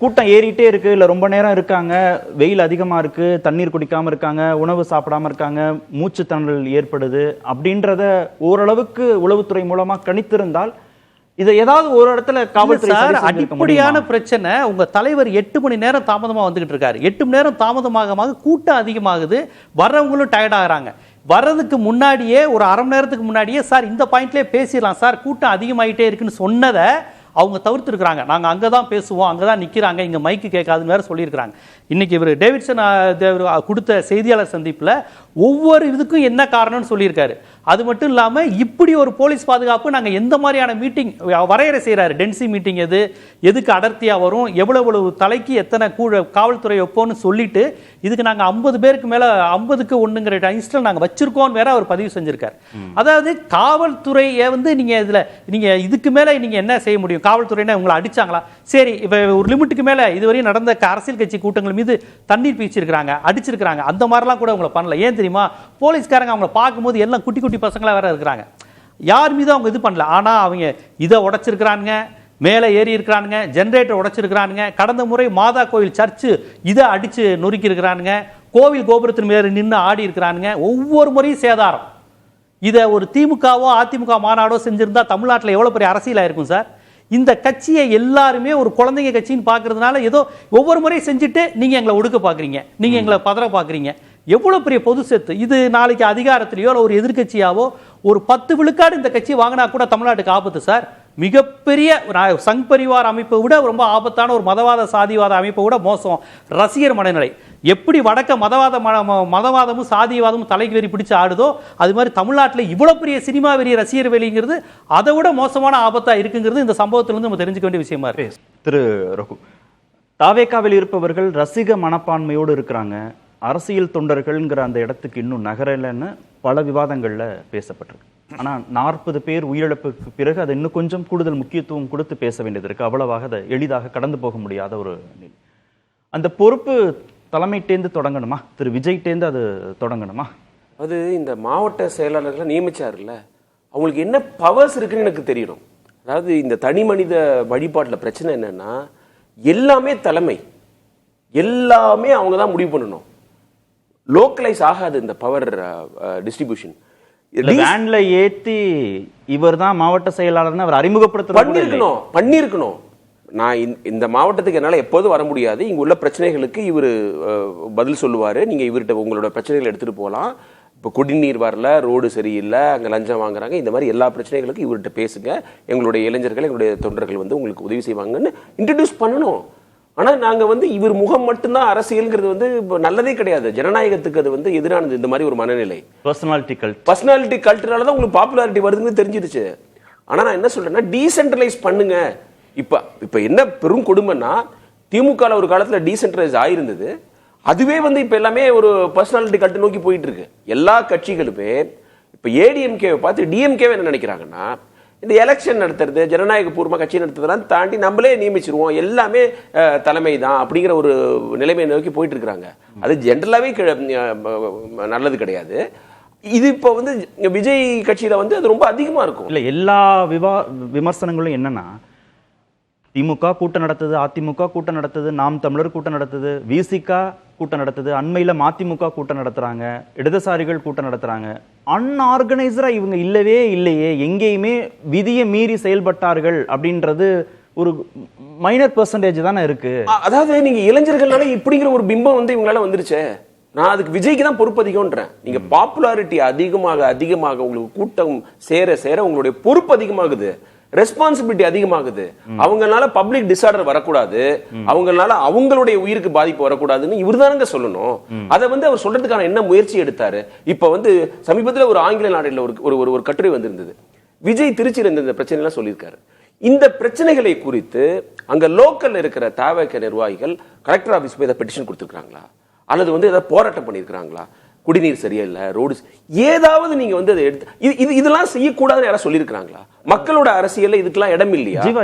கூட்டம் ஏறிட்டே இருக்கு, இல்ல ரொம்ப நேரம் இருக்காங்க, வெயில் அதிகமா இருக்கு, தண்ணீர் குடிக்காம இருக்காங்க, உணவு சாப்பிடாம இருக்காங்க, மூச்சு திணறல் ஏற்படுது அப்படின்றத ஓரளவுக்கு உளவுத்துறை மூலமா கணித்திருந்தால் இதை ஏதாவது ஒரு இடத்துல காவல்துறை அடிப்படையான பிரச்சனை. உங்க தலைவர் 8 மணி நேரம் தாமதமா வந்துகிட்டு இருக்காரு. 8 மணி நேரம் தாமதமாக கூட்டம் அதிகமாகுது, வர்றவங்களும் டயர்ட் ஆகுறாங்க. வர்றதுக்கு முன்னாடியே ஒரு அரை மணி நேரத்துக்கு முன்னாடியே சார் இந்த பாயிண்ட்லேயே பேசிடலாம் சார், கூட்டம் அதிகமாயிட்டே இருக்குன்னு சொன்னதை அவங்க தவிர்த்துருக்குறாங்க. நாங்கள் அங்கே தான் பேசுவோம், அங்கே தான் நிற்கிறாங்க, இங்கே மைக்கு கேட்காதுன்னு வேறு சொல்லியிருக்கிறாங்க. இன்றைக்கி இவர் டேவிட்சன் கொடுத்த செய்தியாளர் சந்திப்பில் ஒவ்வொரு இதுக்கும் என்ன காரணம்னு சொல்லியிருக்காரு. அது மட்டும் இல்லாமல் இப்படி ஒரு போலீஸ் பாதுகாப்பு நாங்கள் எந்த மாதிரியான மீட்டிங் வரையறை செய்கிறாரு, டென்சி மீட்டிங் எதுக்கு அடர்த்தியாக வரும், எவ்வளவு தலைக்கு எத்தனை காவல்துறை வைப்போம்னு சொல்லிட்டு இதுக்கு நாங்கள் 50 பேருக்கு மேலே 50க்கு 1ங்கிற இன்ஸ்டல் நாங்கள் வச்சிருக்கோம் வேற அவர் பதிவு செஞ்சிருக்காரு. அதாவது காவல்துறையை வந்து நீங்கள் இதில் நீங்கள் இதுக்கு மேலே நீங்கள் என்ன செய்ய முடியும்? காவல்துறையினர் உங்களை அடிச்சாங்களா? சரி, இப்போ ஒரு லிமிட்டுக்கு மேலே இதுவரையும் நடந்த அரசியல் கட்சி கூட்டங்கள் மீது தண்ணீர் பீச்சிருக்கிறாங்க, அடிச்சிருக்கிறாங்க, அந்த மாதிரிலாம் கூட உங்களை பண்ணல. ஏன் தெரியுமா? போலீஸ்காரங்க அவங்களை பார்க்கும்போது எல்லாம் குட்டி குட்டி பசங்களா வேற இருக்கிறாங்க, யார் மீதும் அவங்க இது பண்ணல. ஆனால் அவங்க இதை உடைச்சிருக்கிறானுங்க, மேலே ஏறி இருக்கிறானுங்க, ஜென்ரேட்டர் உடைச்சிருக்கிறானுங்க, கடந்த முறை மாதா கோயில் சர்ச்சு இதை அடிச்சு நொறுக்கி இருக்கிறானுங்க, கோவில் கோபுரத்தின் மேலே நின்று ஆடி இருக்கிறானுங்க. ஒவ்வொரு முறையும் சேதாரம். இதை ஒரு திமுகவோ அதிமுக மாநாடோ செஞ்சிருந்தா தமிழ்நாட்டில் எவ்வளோ பெரிய அரசியலாக இருக்கும் சார்? இந்த கட்சியை எல்லாருமே ஒரு குழந்தைங்க கட்சின்னு பார்க்கறதுனால ஏதோ ஒவ்வொரு முறையும் செஞ்சுட்டு நீங்கள் எங்களை ஒடுக்க பார்க்குறீங்க, நீங்கள் எங்களை பதற பார்க்குறீங்க. எவ்வளோ பெரிய பொது சொத்து இது! நாளைக்கு அதிகாரத்திலேயோ ஒரு எதிர்கட்சியாவோ ஒரு 10 விழுக்காடு இந்த கட்சி வாங்கினா கூட தமிழ்நாட்டுக்கு ஆபத்து சார். மிகப்பெரிய சங் பரிவார் அமைப்பை விட ரொம்ப ஆபத்தான ஒரு மதவாத சாதிவாத அமைப்பை விட மோசம் ரசிகர் மனநிலை. எப்படி வடக்க மதவாதமும் சாதிவாதமும் தலைக்கு வெறி பிடிச்சு ஆடுதோ அது மாதிரி தமிழ்நாட்டில் இவ்வளோ பெரிய சினிமா வெறி ரசிகர் வெளிங்கிறது அதை விட மோசமான ஆபத்தாக இருக்குங்கிறது இந்த சம்பவத்திலிருந்து நம்ம தெரிஞ்சுக்க வேண்டிய விஷயமா இருக்கு. திரு ரகு, தாவேக்காவில் இருப்பவர்கள் ரசிக மனப்பான்மையோடு இருக்கிறாங்க, அரசியல் தொண்டர்கள்ங்கிற அந்த இடத்துக்கு இன்னும் நகரலைன்னு பல விவாதங்கள்ல பேசப்பட்டிருக்கு. ஆனா 40 பேர் உயிரிழப்புக்கு பிறகு அது இன்னும் கொஞ்சம் கூடுதல் முக்கியத்துவம் கொடுத்து பேச வேண்டியது இருக்கு. அவ்வளவாக அதை எளிதாக கடந்து போக முடியாத ஒரு நிலை. அந்த பொறுப்பு தலைமையிட்டேந்து தொடங்கணுமா, திரு விஜய்டேந்து அது தொடங்கணுமா? அது இந்த மாவட்ட செயலாளர்களை நியமிச்சாருல்ல, அவங்களுக்கு என்ன பவர்ஸ் இருக்குன்னு எனக்கு தெரியணும். அதாவது இந்த தனி மனித வழிபாட்டில் பிரச்சனை என்னன்னா, எல்லாமே தலைமை, எல்லாமே அவங்க தான் முடிவு பண்ணணும். லோக்கலைஸ் ஆகாது இந்த பவர் டிஸ்ட்ரிபியூஷன். வேன்ல ஏத்தி இவர் தான் மாவட்ட செயலாளர்னு அவர் பண்ணிருக்கணும். நான் இந்த மாவட்டத்துக்கு என்னால எப்போதும் வர முடியாது, இங்க உள்ள பிரச்சனைகளுக்கு இவர் பதில் சொல்லுவாரு, நீங்க இவர்கிட்ட உங்களோட பிரச்சனைகளை எடுத்துட்டு போகலாம். இப்போ குடிநீர் வரல, ரோடு சரியில்லை, அங்கே லஞ்சம் வாங்குறாங்க, இந்த மாதிரி எல்லா பிரச்சனைகளுக்கும் இவர்கிட்ட பேசுங்க, எங்களுடைய இளைஞர்கள் எங்களுடைய தொண்டர்கள் வந்து உங்களுக்கு உதவி செய்வாங்கன்னு இன்ட்ரடியூஸ் பண்ணணும். ஆனால் நாங்கள் இவர் முகம் மட்டும்தான் அரசியல்ங்கிறது நல்லதே கிடையாது. ஜனநாயகத்துக்கு அது எதிரானது. இந்த மாதிரி ஒரு மனநிலை பர்சனாலிட்டி கல்ட்டுனால தான் உங்களுக்கு பாப்புலாரிட்டி வருதுன்னு தெரிஞ்சிருச்சு. ஆனால் நான் என்ன சொல்றேன்னா, டீசென்ட்ரலைஸ் பண்ணுங்க. இப்போ என்ன பெரும் கொடுமைன்னா, திமுக ஒரு காலத்தில் டீசென்ட்ரலைஸ் ஆயிருந்தது, அதுவே இப்ப எல்லாமே ஒரு பர்சனாலிட்டி கல்ட்டு நோக்கி போயிட்டு இருக்கு. எல்லா கட்சிகளுமே இப்ப ஏடிஎம்கேவை பார்த்து டிஎம்கேவை என்ன நினைக்கிறாங்கன்னா, இந்த எலெக்ஷன் நடத்துறது, ஜனநாயக பூர்வமா கட்சி நடத்துறதெல்லாம் தாண்டி நம்மளே நியமிச்சிருவோம், எல்லாமே தலைமை தான் அப்படிங்கிற ஒரு நிலைமையை நோக்கி போயிட்டு இருக்கிறாங்க. அது ஜென்ரலாவே நல்லது கிடையாது. இது இப்ப விஜய் கட்சியில அது ரொம்ப அதிகமா இருக்கும். இல்ல, எல்லா விமர்சனங்களும் என்னன்னா, திமுக கூட்டம் நடத்துது, அதிமுக கூட்டம் நடத்துது, நாம் தமிழர் கூட்டம் நடத்துது, விசிக கூட்டம் நடத்துது, அண்மையில மதிமுக கூட்டம் நடத்துறாங்க, இடதுசாரிகள் கூட்டம் நடத்துறாங்க. அன்ஆர்கனைசரா இவங்க இல்லவே இல்லையே, எங்கேயுமே விதியை மீறி செயல்பட்டார்கள் அப்படின்றது ஒரு மைனர் பெர்சன்டேஜ் தானே இருக்கு. அதாவது நீங்க இளைஞர்களால இப்படிங்கிற ஒரு பிம்பம் இவங்களால வந்துருச்சே. நான் அதுக்கு விஜய்க்கு தான் பொறுப்பு அதிகம்ன்றேன். நீங்க பாப்புலாரிட்டி அதிகமாக அதிகமாக உங்களுக்கு கூட்டம் சேர சேர உங்களுடைய பொறுப்பு அதிகமாகுது, ரெஸ்பான்சிபிலிட்டி அதிகமாகுது. அவங்களால பப்ளிக் டிசார்டர் வரக்கூடாது, அவங்களால அவங்களுடைய உயிருக்கு பாதிப்பு வரக்கூடாதுன்னு இவர்தானுங்க சொல்லணும். அதை அவர் சொல்றதுக்கான என்ன முயற்சி எடுத்தாரு? இப்ப சமீபத்தில் ஒரு ஆங்கில நாடுல ஒரு கட்டுரை வந்திருந்தது. விஜய் திருச்சியில் இந்த பிரச்சனை எல்லாம் சொல்லியிருக்காரு. இந்த பிரச்சனைகளை குறித்து அங்க லோக்கல்ல இருக்கிற தவிக நிர்வாகிகள் கலெக்டர் ஆபீஸ் போய் பெட்டிஷன் கொடுத்துருக்காங்களா, அல்லது ஏதாவது போராட்டம் பண்ணிருக்காங்களா? குடிநீர் சரியா இல்ல, ரோடு ஏதாவது நீங்க அதை எடுத்து இதெல்லாம் செய்யக்கூடாதுன்னு யாராவது சொல்லியிருக்காங்களா? மக்களோட அரசியல்ல இதுக்கெல்லாம் இடம் இல்லையா? ஜீவா,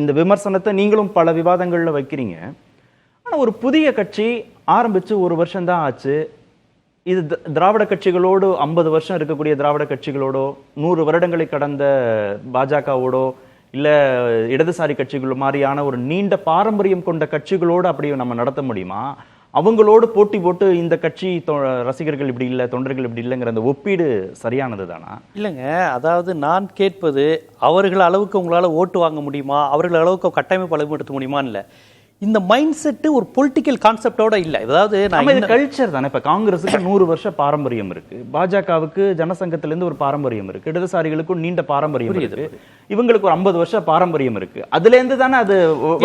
இந்த விமர்சனத்தை நீங்களும் பல விவாதங்கள்ல வைக்கிறீங்க. ஆனா ஒரு புதிய கட்சி ஆரம்பிச்சு 1 வருஷம் தான் ஆச்சு. இது திராவிட கட்சிகளோடு 50 வருஷம் இருக்கக்கூடிய திராவிட கட்சிகளோடோ, 100 வருடங்களை கடந்த பாஜகவோடோ, இல்ல இடதுசாரி கட்சிகள் மாதிரியான ஒரு நீண்ட பாரம்பரியம் கொண்ட கட்சிகளோடு அப்படி நம்ம நடத்த முடியுமா? அவங்களோடு போட்டி போட்டு இந்த கட்சி ரசிகர்கள் இப்படி இல்லை, தொண்டர்கள் இப்படி இல்லைங்கிற அந்த ஒப்பீடு சரியானது தானா? இல்லைங்க, அதாவது நான் கேட்பது, அவர்கள் அளவுக்கு உங்களால் ஓட்டு வாங்க முடியுமா, அவர்கள் அளவுக்கு கட்டமைப்பு அளவுபடுத்த முடியுமான்னு இல்லை. இந்த மைண்ட் செட்டு ஒரு பொலிட்டிக்கல் கான்செப்டோட இல்லை. அதாவது கல்ச்சர் தானே. இப்ப காங்கிரஸுக்கு 100 வருஷ பாரம்பரியம் இருக்கு, பாஜகவுக்கு ஜனசங்கத்திலிருந்து ஒரு பாரம்பரியம் இருக்கு, இடதுசாரிகளுக்கும் நீண்ட பாரம்பரியம் இருக்கு, இவங்களுக்கு ஒரு 50 வருஷ பாரம்பரியம் இருக்கு. அதுல இருந்து தானே அது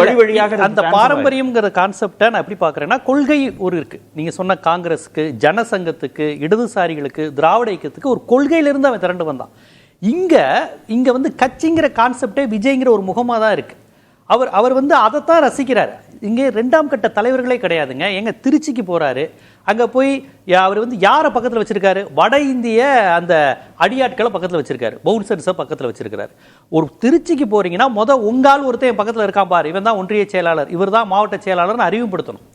வழி வழியாக அந்த பாரம்பரியம்ங்கிற கான்செப்டை நான் எப்படி பாக்குறேன்னா, கொள்கை ஒரு இருக்கு. நீங்க சொன்ன காங்கிரஸுக்கு, ஜனசங்கத்துக்கு, இடதுசாரிகளுக்கு, திராவிட இயக்கத்துக்கு ஒரு கொள்கையிலிருந்து அவன் திரண்டு வந்தான். இங்க கட்சிங்கிற கான்செப்டே விஜய்ங்கிற ஒரு முகமா தான் இருக்கு. அவர் அதைத்தான் ரசிக்கிறார். இங்கே 2ஆம் கட்ட தலைவர்களே கிடையாதுங்க. எங்க திருச்சிக்கு போறாரு, அங்க போய் அவர் யாரை பக்கத்துல வச்சிருக்காரு? வட இந்திய அந்த அடியாட்களை பக்கத்துல வச்சிருக்காரு, பவுன்சர்ஸை பக்கத்துல வச்சிருக்காரு. ஒரு திருச்சிக்கு போறீங்கன்னா உங்கால் ஒருத்தன் பக்கத்துல இருக்கான் பாரு, இவன் தான் ஒன்றிய செயலாளர், இவர் தான் மாவட்ட செயலாளர்னு அறிமுகப்படுத்தணும்.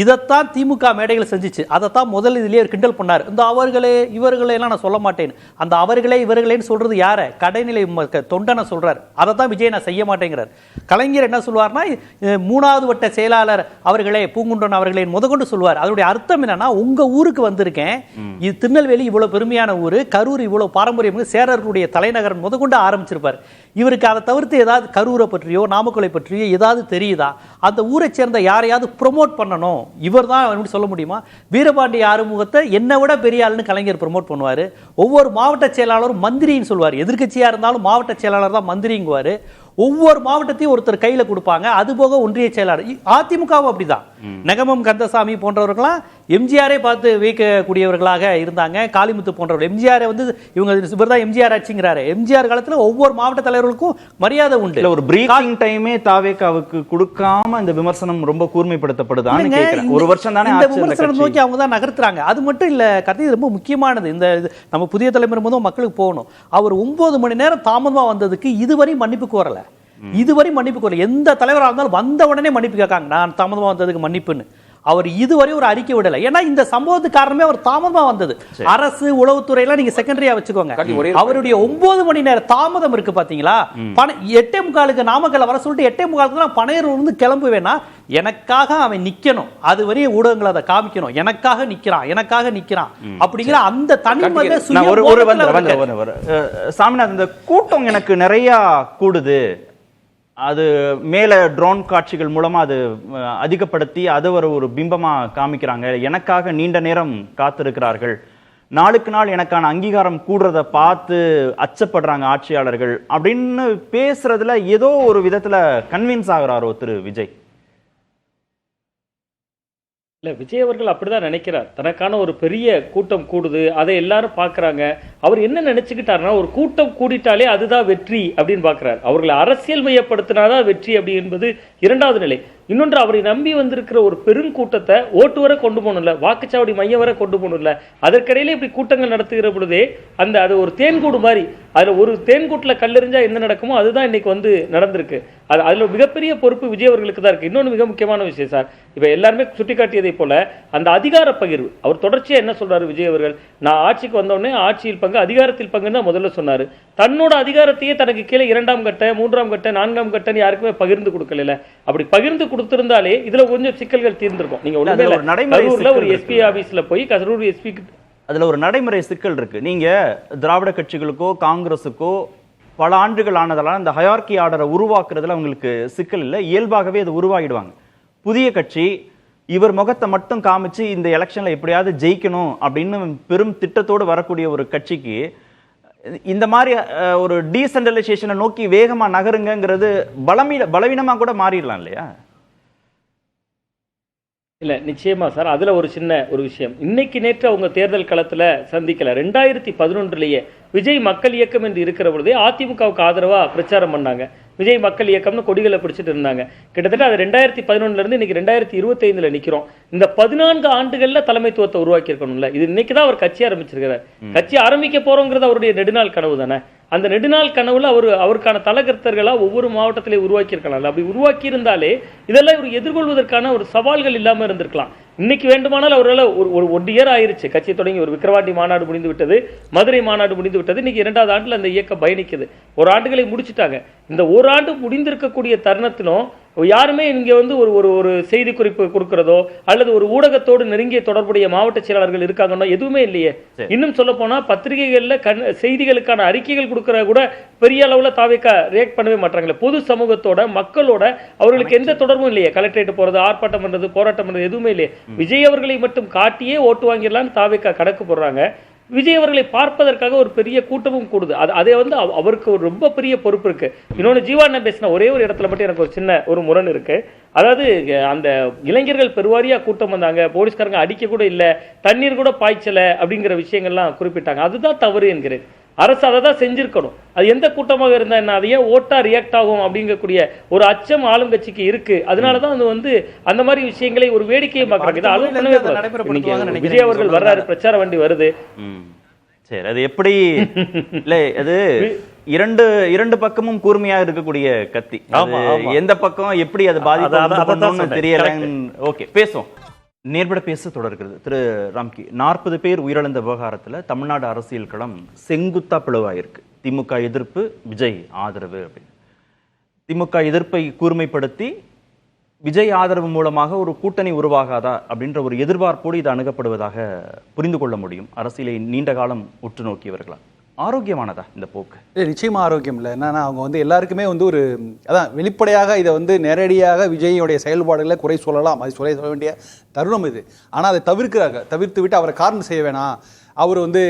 இதைத்தான் திமுக மேடைகளை செஞ்சிச்சு. அதைத்தான் முதல் இதுலேயே கிண்டல் பண்ணார். இந்த அவர்களே இவர்களே எல்லாம் நான் சொல்ல மாட்டேன். அந்த அவர்களே இவர்களேன்னு சொல்றது யார? கடைநிலை தொண்டனை சொல்றாரு. அதை தான் விஜய் நான் செய்ய மாட்டேங்கிறார். கலைஞர் என்ன சொல்வார்னா, 3வது வட்ட செயலாளர் அவர்களே, பூங்குன்றன் அவர்களே முதற்கொண்டு சொல்வார். அதனுடைய அர்த்தம் என்னன்னா, உங்க ஊருக்கு வந்திருக்கேன், இது திருநெல்வேலி இவ்வளவு பெருமையான ஊரு, கரூர் இவ்வளவு பாரம்பரியம், சேரர்களுடைய தலைநகரம் முதற்கொண்டு ஆரம்பிச்சிருப்பார். இவருக்கு அதை தவிர்த்து ஏதாவது கரூரை பற்றியோ நாமக்கலை பற்றியோ ஏதாவது தெரியுதா? அந்த ஊரை சேர்ந்த யாரையாவது ப்ரொமோட் பண்ணணும், இவர் தான் சொல்ல முடியுமா? வீரபாண்டிய ஆறுமுகத்தை என்னை விட பெரிய ஆளுன்னு கலைஞர் ப்ரொமோட் பண்ணுவார். ஒவ்வொரு மாவட்ட செயலாளரும் மந்திரின்னு சொல்வார். எதிர்கட்சியா இருந்தாலும் மாவட்ட செயலாளர் தான் மந்திரிங்குவார். ஒவ்வொரு மாவட்டத்தையும் ஒருத்தர் கையில் கொடுப்பாங்க. அதுபோக ஒன்றிய செயலாளர். அதிமுகவும் அப்படிதான். நெகமம் கந்தசாமி போன்றவர்களாம் எம்ஜிஆரே பார்த்து வியக்கக்கூடியவர்களாக இருந்தாங்க. காளிமுத்து போன்றவர்கள் எம்ஜிஆரை வந்து இவங்க இவர் தான் எம்ஜிஆர் ஆட்சிங்கிறாரு. எம்ஜிஆர் காலத்துல ஒவ்வொரு மாவட்ட தலைவர்களுக்கும் மரியாதை உண்டு. ஒரு பிரீஃபிங் டைமே தாவேகாவுக்கு கொடுக்காம இந்த விமர்சனம் ரொம்ப கூர்மைப்படுத்தப்படுதான்னு கேக்குறேன். ஒரு வருஷம் தானே இந்த விமர்சனம் நோக்கி அவங்க தான் நகர்த்துறாங்க. அது மட்டும் இல்ல, கதை ரொம்ப முக்கியமானது. இந்த நம்ம புதிய தலைமுறை போதும் மக்களுக்கு போகணும். அவர் 9 மணி நேரம் தாமதமா வந்ததுக்கு இதுவரை மன்னிப்பு கோரல. இதுவரை மன்னிப்பு கோரல. எந்த தலைவராக இருந்தாலும் வந்த உடனே மன்னிப்பு கேட்காங்க, நான் தாமதமா வந்ததுக்கு மன்னிப்புன்னு. அவர் இதுவரை ஒரு அறிக்கை விடல. ஏன்னா இந்த சம்பவத்துக்கு காரணமே அவர் தாமதமா வந்தது. அரசு உளவுத்துறை எல்லாம் நீங்க செகண்டரியா வச்சுக்கோங்க. அவருடைய 9 மணி நேர தாமதம் இருக்கு பாத்தீங்களா. 8:45 நாமக்கல்ல வர சொல்லிட்டு 8:45 பனையூர்ல இருந்து கிளம்புவேனா, எனக்காக அவன் நிக்கணும். அது வரையும் ஊடகங்கள் அதை காமிக்கணும், எனக்காக நிக்கிறான் அப்படிங்கிற அந்த தனிமனித சாமிநாத். இந்த கூட்டம் எனக்கு நிறைய கூடுது, அது மேல ட்ரோன் காட்சிகள் மூலமா அது அதிகப்படுத்தி அது ஒரு பிம்பமா காமிக்கிறாங்க. எனக்காக நீண்ட நேரம் காத்திருக்கிறார்கள், நாளுக்கு நாள் எனக்கான அங்கீகாரம் கூடுறத பார்த்து அச்சப்படுறாங்க ஆட்சியாளர்கள் அப்படின்னு பேசுறதுல ஏதோ ஒரு விதத்துல கன்வின்ஸ் ஆகுறாரோ திரு விஜய்? இல்லை, விஜய் அவர்கள் அப்படிதான் நினைக்கிறார். தனக்கான ஒரு பெரிய கூட்டம் கூடுது, அதை எல்லாரும் பார்க்குறாங்க. அவர் என்ன நினைச்சுக்கிட்டாருன்னா, ஒரு கூட்டம் கூடிட்டாலே அதுதான் வெற்றி அப்படின்னு பார்க்குறாரு. அவர்களை அரசியல் மையப்படுத்தினாதான் வெற்றி அப்படி என்பது இரண்டாவது நிலை. இன்னொன்று, அவரை நம்பி வந்திருக்கிற ஒரு பெருங்கூட்டத்தை ஓட்டு வரை கொண்டு போகணும்ல, வாக்குச்சாவடி மையம் வரை கொண்டு போகணும்ல. அதற்கிடையிலே இப்படி கூட்டங்கள் நடத்துகிற பொழுதே அது ஒரு தேன்கூடு மாதிரி, அதில் ஒரு தேன்கூட்டில் கல்லெறிஞ்சா என்ன நடக்குமோ அதுதான் இன்னைக்கு நடந்திருக்கு. அதில் மிகப்பெரிய பொறுப்பு விஜய் அவர்களுக்கு தான் இருக்கு. இன்னொன்று மிக முக்கியமான விஷயம் சார், இப்போ எல்லாருமே சுட்டிக்காட்டியதை போல அந்த அதிகார பகிர்வு, அவர் தொடர்ச்சியா என்ன சொல்றாரு விஜய் அவர்கள், நான் ஆட்சிக்கு வந்தோடனே ஆட்சியில் பங்கு அதிகாரத்தில் பங்குன்னு தான் முதல்ல சொன்னாரு. தன்னோட அதிகாரத்தையே தனக்கு கீழே 2ஆம் கட்ட 3ஆம் கட்ட 4ஆம் கட்டன்னு யாருக்குமே பகிர்ந்து கொடுக்கல. அப்படி பகிர்ந்து கொடுத்திருந்தாலே இதுல கொஞ்சம் சிக்கல்கள் தீர்ந்திருக்கும். நீங்க ஒரு எஸ்பி ஆபீஸ்ல போய் கரூர் எஸ்பி, அதுல ஒரு நடைமுறை சிக்கல் இருக்கு. நீங்க திராவிட கட்சிகளுக்கோ காங்கிரஸுக்கோ பல ஆண்டுகள் ஆனதால அந்த ஹயார்கி ஆர்டரை உருவாக்குறதுல அவங்களுக்கு சிக்கல் இல்லை, இயல்பாகவே அது உருவாகிடுவாங்க. புதிய கட்சி இவர் முகத்தை மட்டும் காமிச்சு இந்த எலெக்ஷன்ல எப்படியாவது ஜெயிக்கணும் அப்படின்னு பெரும் திட்டத்தோடு வரக்கூடிய ஒரு கட்சிக்கு இந்த மாதிரி ஒரு டீசென்ட்ரலைசேஷனை நோக்கி வேகமா நகருங்கிறது பலவீனமா கூட மாறிடலாம் இல்லையா? இல்லை, நிச்சயமா சார். அதில் ஒரு சின்ன ஒரு விஷயம், இன்னைக்கு நேற்று அவங்க தேர்தல் களத்தில் சந்திக்கல. 2011 விஜய் மக்கள் இயக்கம் என்று இருக்கிற பொழுதே அதிமுகவுக்கு ஆதரவாக பிரச்சாரம் பண்ணாங்க. விஜய் மக்கள் இயக்கம்னு கொடிகளை பிடிச்சிட்டு இருந்தாங்க. கிட்டத்தட்ட அது 2011 இன்னைக்கு 2025 நிற்கிறோம். இந்த 14 ஆண்டுகளில் தலைமைத்துவத்தை உருவாக்கி இருக்கணும்ல. இது இன்னைக்கு தான் அவர் கட்சி ஆரம்பிச்சிருக்கிறார். கட்சி ஆரம்பிக்க போறோங்கிறது அவருடைய நெடுநாள் கனவு தானே. அந்த நெடுநாள் கனவுல அவருக்கான தலகர்த்தர்களா ஒவ்வொரு மாவட்டத்திலே உருவாக்கி இருக்கலாம். அப்படி உருவாக்கி இருந்தாலே இதெல்லாம் ஒரு எதிர்கொள்வதற்கான ஒரு சவால்கள் இல்லாம இருந்திருக்கலாம். இன்னைக்கு வேண்டுமானால் அவரால் ஒரு 1 இயர் ஆயிருச்சு கட்சி தொடங்கி. ஒரு விக்கிரவாண்டி மாநாடு முடிந்து விட்டது, மதுரை மாநாடு முடிந்து விட்டது. இன்னைக்கு 2வது ஆண்டுல அந்த இயக்கம் பயணிக்குது. 1 ஆண்டுகளை முடிச்சுட்டாங்க. இந்த 1 ஆண்டு முடிந்திருக்கக்கூடிய தருணத்திலும் யாருமே இங்க ஒரு செய்தி குறிப்பு கொடுக்கிறதோ அல்லது ஒரு ஊடகத்தோடு நெருங்கிய தொடர்புடைய மாவட்ட செயலாளர்கள் இருக்காங்கன்னா எதுவுமே இல்லையே. இன்னும் சொல்ல போனா பத்திரிகைகள்ல செய்திகளுக்கான அறிக்கைகள் கொடுக்கற கூட பெரிய அளவுல தாவேக்கா ரியாக்ட் பண்ணவே மாட்டாங்களே. பொது சமூகத்தோட மக்களோட அவர்களுக்கு எந்த தொடர்பும் இல்லையே. கலெக்டரேட் போறது, ஆர்ப்பாட்டம் பண்றது, போராட்டம் பண்றது எதுவுமே இல்லையே. விஜய் அவர்களை மட்டும் காட்டியே ஓட்டு வாங்கிடலான்னு தாவேக்கா கணக்கு போடுறாங்க. விஜய் அவர்களை பார்ப்பதற்காக ஒரு பெரிய கூட்டமும் கூடுது. அதை அவருக்கு ஒரு ரொம்ப பெரிய பொறுப்பு இருக்கு. இன்னொன்று, ஜீவாண்ணா பேசின ஒரே ஒரு இடத்துல மட்டும் எனக்கு ஒரு சின்ன ஒரு முரண் இருக்கு. அதாவது அந்த இளைஞர்கள் பெருவாரியா கூட்டம் வந்தாங்க, போலீஸ்காரங்க அடிக்க கூட இல்லை, தண்ணீர் கூட பாய்ச்சல அப்படிங்கிற விஷயங்கள்லாம் குறிப்பிட்டாங்க. அதுதான் தவறு என்கிறேன். அரசு அதை தான் செஞ்சிருக்கணும். அது எந்த கூட்டமாக இருந்தா என்ன, அதையே ஓட்டா ரியாக்ட் ஆகும் அப்படிங்கக்கூடிய ஒரு அச்சம் ஆளும் கட்சிக்கு இருக்கு. அதனாலதான் அது அந்த மாதிரி விஷயங்களை ஒரு வேடிக்கையை பார்க்கறாங்க. விஜய் அவர்கள் வர்றாரு, பிரச்சார வண்டி வருது. சரி, அது எப்படி இல்ல, அது இரண்டு பக்கமும் கூர்மையா இருக்கக்கூடிய கத்தி. எந்த பக்கம் எப்படி அது பாதிப்பு தெரியல. ஓகே, பேசுவோம். நேர்பட பேச தொடர்கிறது. திரு ராம்கி, 40 பேர் உயிரிழந்த விவகாரத்தில் தமிழ்நாடு அரசியல் களம் செங்குத்தா பிளவாயிருக்கு. திமுக எதிர்ப்பு, விஜய் ஆதரவு அப்படின்னு. திமுக எதிர்ப்பை கூர்மைப்படுத்தி விஜய் ஆதரவு மூலமாக ஒரு கூட்டணி உருவாகாதா அப்படின்ற ஒரு எதிர்பார்ப்போடு இது அணுகப்படுவதாக புரிந்து கொள்ள முடியும். அரசியலை நீண்ட காலம் உற்று நோக்கியவர்களா? ஆரோக்கியமானதா இந்த போக்கு? நிச்சயமா ஆரோக்கியம் இல்லை. என்னன்னா அவங்க எல்லாருக்குமே ஒரு அதான் வெளிப்படையாக இதை நேரடியாக விஜயோடைய செயல்பாடுகளை குறை சொல்லலாம், அது சொல்ல வேண்டிய தருணம் இது. ஆனால் அதை தவிர்த்து விட்டு அவரை காரணம் செய்ய வேணாம், அவர் வந்து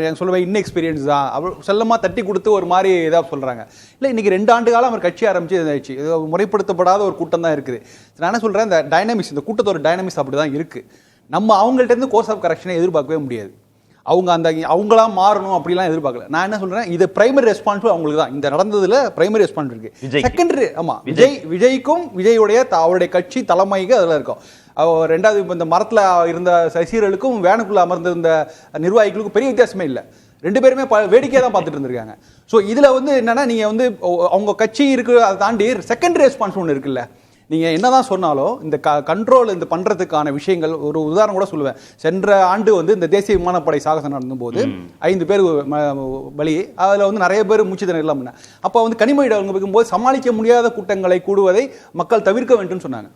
எனக்கு சொல்லுவேன் இன்எக்ஸ்பீரியன்ஸ் தான், அவர் செல்லமாக தட்டி கொடுத்து ஒரு மாதிரி இதாக சொல்கிறாங்க. இல்லை இன்றைக்கி 2 ஆண்டு காலம் அவர் கட்சி ஆரம்பிச்சு இதாகிடுச்சு. இது முறைப்படுத்தப்படாத ஒரு கூட்டம் தான் இருக்குது. நான் என்ன சொல்கிறேன், இந்த டைனமிக்ஸ், இந்த கூட்டத்தோட டைனமிக்ஸ் அப்படி தான் இருக்குது. நம்ம அவங்கள்ட்டேருந்து கோர்ஸ் ஆஃப் கரெக்ஷனை எதிர்பார்க்கவே முடியாது. அவங்களாம் மாறணும் அப்படிலாம் எதிர்பார்க்கல. நான் என்ன சொல்றேன், இது பிரைமரி ரெஸ்பான்சிபிள் அவங்களுக்கு தான். இந்த நடந்ததுல பிரைமரி ரெஸ்பான்ஸ் இருக்கு. செகண்டரி விஜய்க்கும் விஜயுடைய அவருடைய கட்சி தலைமைக்கு அதில் இருக்கும். ரெண்டாவது இந்த மரத்தில் இருந்த சசிகர்களுக்கும் வேனுக்குள்ள அமர்ந்திருந்த நிர்வாகிகளுக்கும் பெரிய வித்தியாசமே இல்லை. 2 பேருமே வேடிக்கையாக தான் பார்த்துட்டு இருந்திருக்காங்க. ஸோ இதில் வந்து என்னன்னா, நீங்கள் வந்து அவங்க கட்சி இருக்கு, அதை தாண்டி செகண்டரி ரெஸ்பான்ஸ் ஒன்று இருக்குல்ல. நீங்கள் என்னதான் சொன்னாலும் இந்த கண்ட்ரோல் இந்த பண்ணுறதுக்கான விஷயங்கள், ஒரு உதாரணம் கூட சொல்லுவேன். சென்ற ஆண்டு வந்து இந்த தேசிய விமானப்படை சாகசம் நடந்தபோது 5 பேர் பலி, அதில் வந்து நிறைய பேர் மூச்சு திணறல் இல்லாமல். அப்போ வந்து கனிமொழி வைக்கும்போது சமாளிக்க முடியாத கூட்டங்களை கூடுவதை மக்கள் தவிர்க்க வேண்டும் சொன்னாங்க.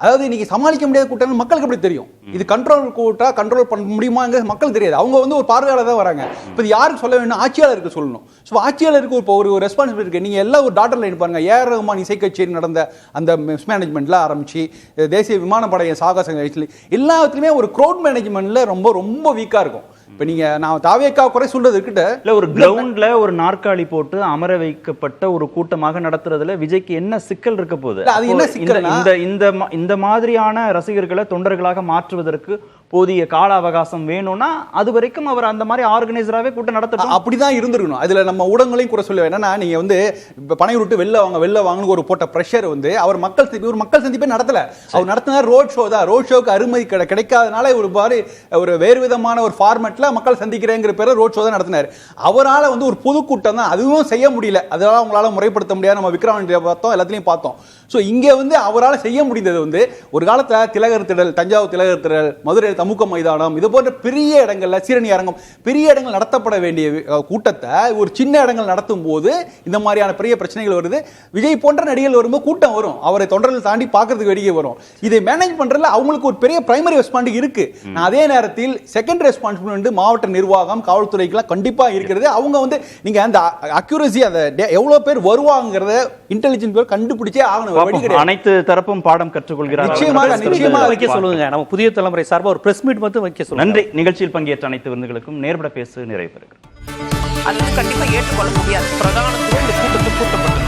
அதாவது இன்னைக்கு சமாளிக்க முடியாத கூட்டங்கள் மக்களுக்கு எப்படி தெரியும்? இது கண்ட்ரோல் கூட்டா கண்ட்ரோல் பண்ண முடியுமாங்கிறது மக்களுக்கு தெரியாது. அவங்க வந்து ஒரு பார்வையாளர் தான் வராங்க. இப்போ இது யாருக்கு சொல்ல வேணும்? ஆட்சியாளருக்கு சொல்லணும். ஸோ ஆட்சியாளருக்கு இப்போ ஒரு ரெஸ்பான்சிபிலிட்டி இருக்குது. நீங்கள் எல்லாம் ஒரு டாட்டர் லைன் பாருங்கள். ஏஆர் ரஹ்மான் இசை கச்சேரி நடந்த அந்த மிஸ்மேனேஜ்மெண்ட்டில் ஆரம்பிச்சு தேசிய விமானப்படைய சாகச எல்லாத்துலேயுமே ஒரு க்ரௌட் மேனேஜ்மெண்ட்டில் ரொம்ப ரொம்ப வீக்காக இருக்கும். இப்போ நீங்கள் நான் தாவேக்கா குறை சொல்றது இருக்கிட்ட இல்லை, ஒரு கிரவுண்ட்ல ஒரு நாற்காலி போட்டு அமர வைக்கப்பட்ட ஒரு கூட்டமாக நடத்துறதுல விஜய்க்கு என்ன சிக்கல் இருக்க போகுது? அது என்ன சிக்கல்? இந்த மாதிரியான ரசிகர்களை தொண்டர்களாக மாற்றுவதற்கு போதிய கால அவகாசம் வேணும்னா அது வரைக்கும் அவர் அந்த மாதிரி ஆர்கனைசராகவே கூட்டம் நடத்தணும். அப்படிதான் இருந்திருக்கணும். அதுல நம்ம ஊடகங்களையும் கூட சொல்லுவேன். என்னன்னா, நீங்க வந்து இப்ப பனையூர் விட்டு வெளில வாங்கன்னு ஒரு போட்ட பிரஷர் வந்து அவர் மக்கள் சந்திப்பே நடத்தல. அவர் நடத்தின ரோட் ஷோ தான். ரோட் ஷோக்கு அருமை கிடைக்காதனால ஒரு வேறு விதமான ஒரு ஃபார்மேட்ல மக்கள் சந்திக்கிறேங்கிற பேர ரோட் ஷோ தான் நடத்தினார். அவரால் வந்து ஒரு பொதுக்கூட்டம் தான், அதுவும் செய்ய முடியல. அதனால அவங்களால முறைப்படுத்த முடியாது. நம்ம விக்ரவாண்டியை பார்த்தோம், எல்லாத்தையும் பார்த்தோம். ஸோ இங்கே வந்து அவரால் செய்ய முடிந்தது வந்து ஒரு காலத்தில் திலகர் திடல், தஞ்சாவூர் திலகர் திடல், மதுரை தமுக்க மைதானம், இது போன்ற பெரிய இடங்கள்ல சீரணி அரங்கம், பெரிய இடங்கள் நடத்தப்பட வேண்டிய கூட்டத்தை ஒரு சின்ன இடங்கள் நடத்தும் போது இந்த மாதிரியான பெரிய பிரச்சனைகள் வருது. விஜய் போன்ற நடிகர்கள் வரும்போது கூட்டம் வரும், அவரை தொண்டர்கள் தாண்டி பார்க்கறதுக்கு வெளியே வரும். இதை மேனேஜ் பண்றதுல அவங்களுக்கு ஒரு பெரிய பிரைமரி ரெஸ்பான்சிபிலிட்டி இருக்கு. அதே நேரத்தில் செகண்ட் ரெஸ்பான்சிபிலிட்டி வந்து மாவட்ட நிர்வாகம், காவல்துறைக்கெல்லாம் கண்டிப்பா இருக்கிறது. அவங்க வந்து நீங்க அந்த அக்யூரசி, அந்த எவ்வளவு பேர் வருவாங்கிறத இன்டெலிஜென்ஸ் பேர் கண்டுபிடிச்சே ஆகணும். அனைத்து தரப்பும் பாடம் கற்றுக்கொள்கிறார். நிச்சயமா வைக்க சொல்லுங்க. நம்ம புதிய தலைமுறை சார்பா ஒரு பிரஸ் மீட் மட்டும் வைக்க சொல்லுங்க. நன்றி. நிகழ்ச்சியில் பங்கேற்ற அனைத்து விருந்துகளுக்கும் நேர்பட பேசு நிறைவு பெறுகிறது. அது வந்து கண்டிப்பா ஏற்றுக்கொள்ள முடியாது. பிரதானத்துவம் இந்த கூட்டத்துக்கு கூட்டப்பட்டு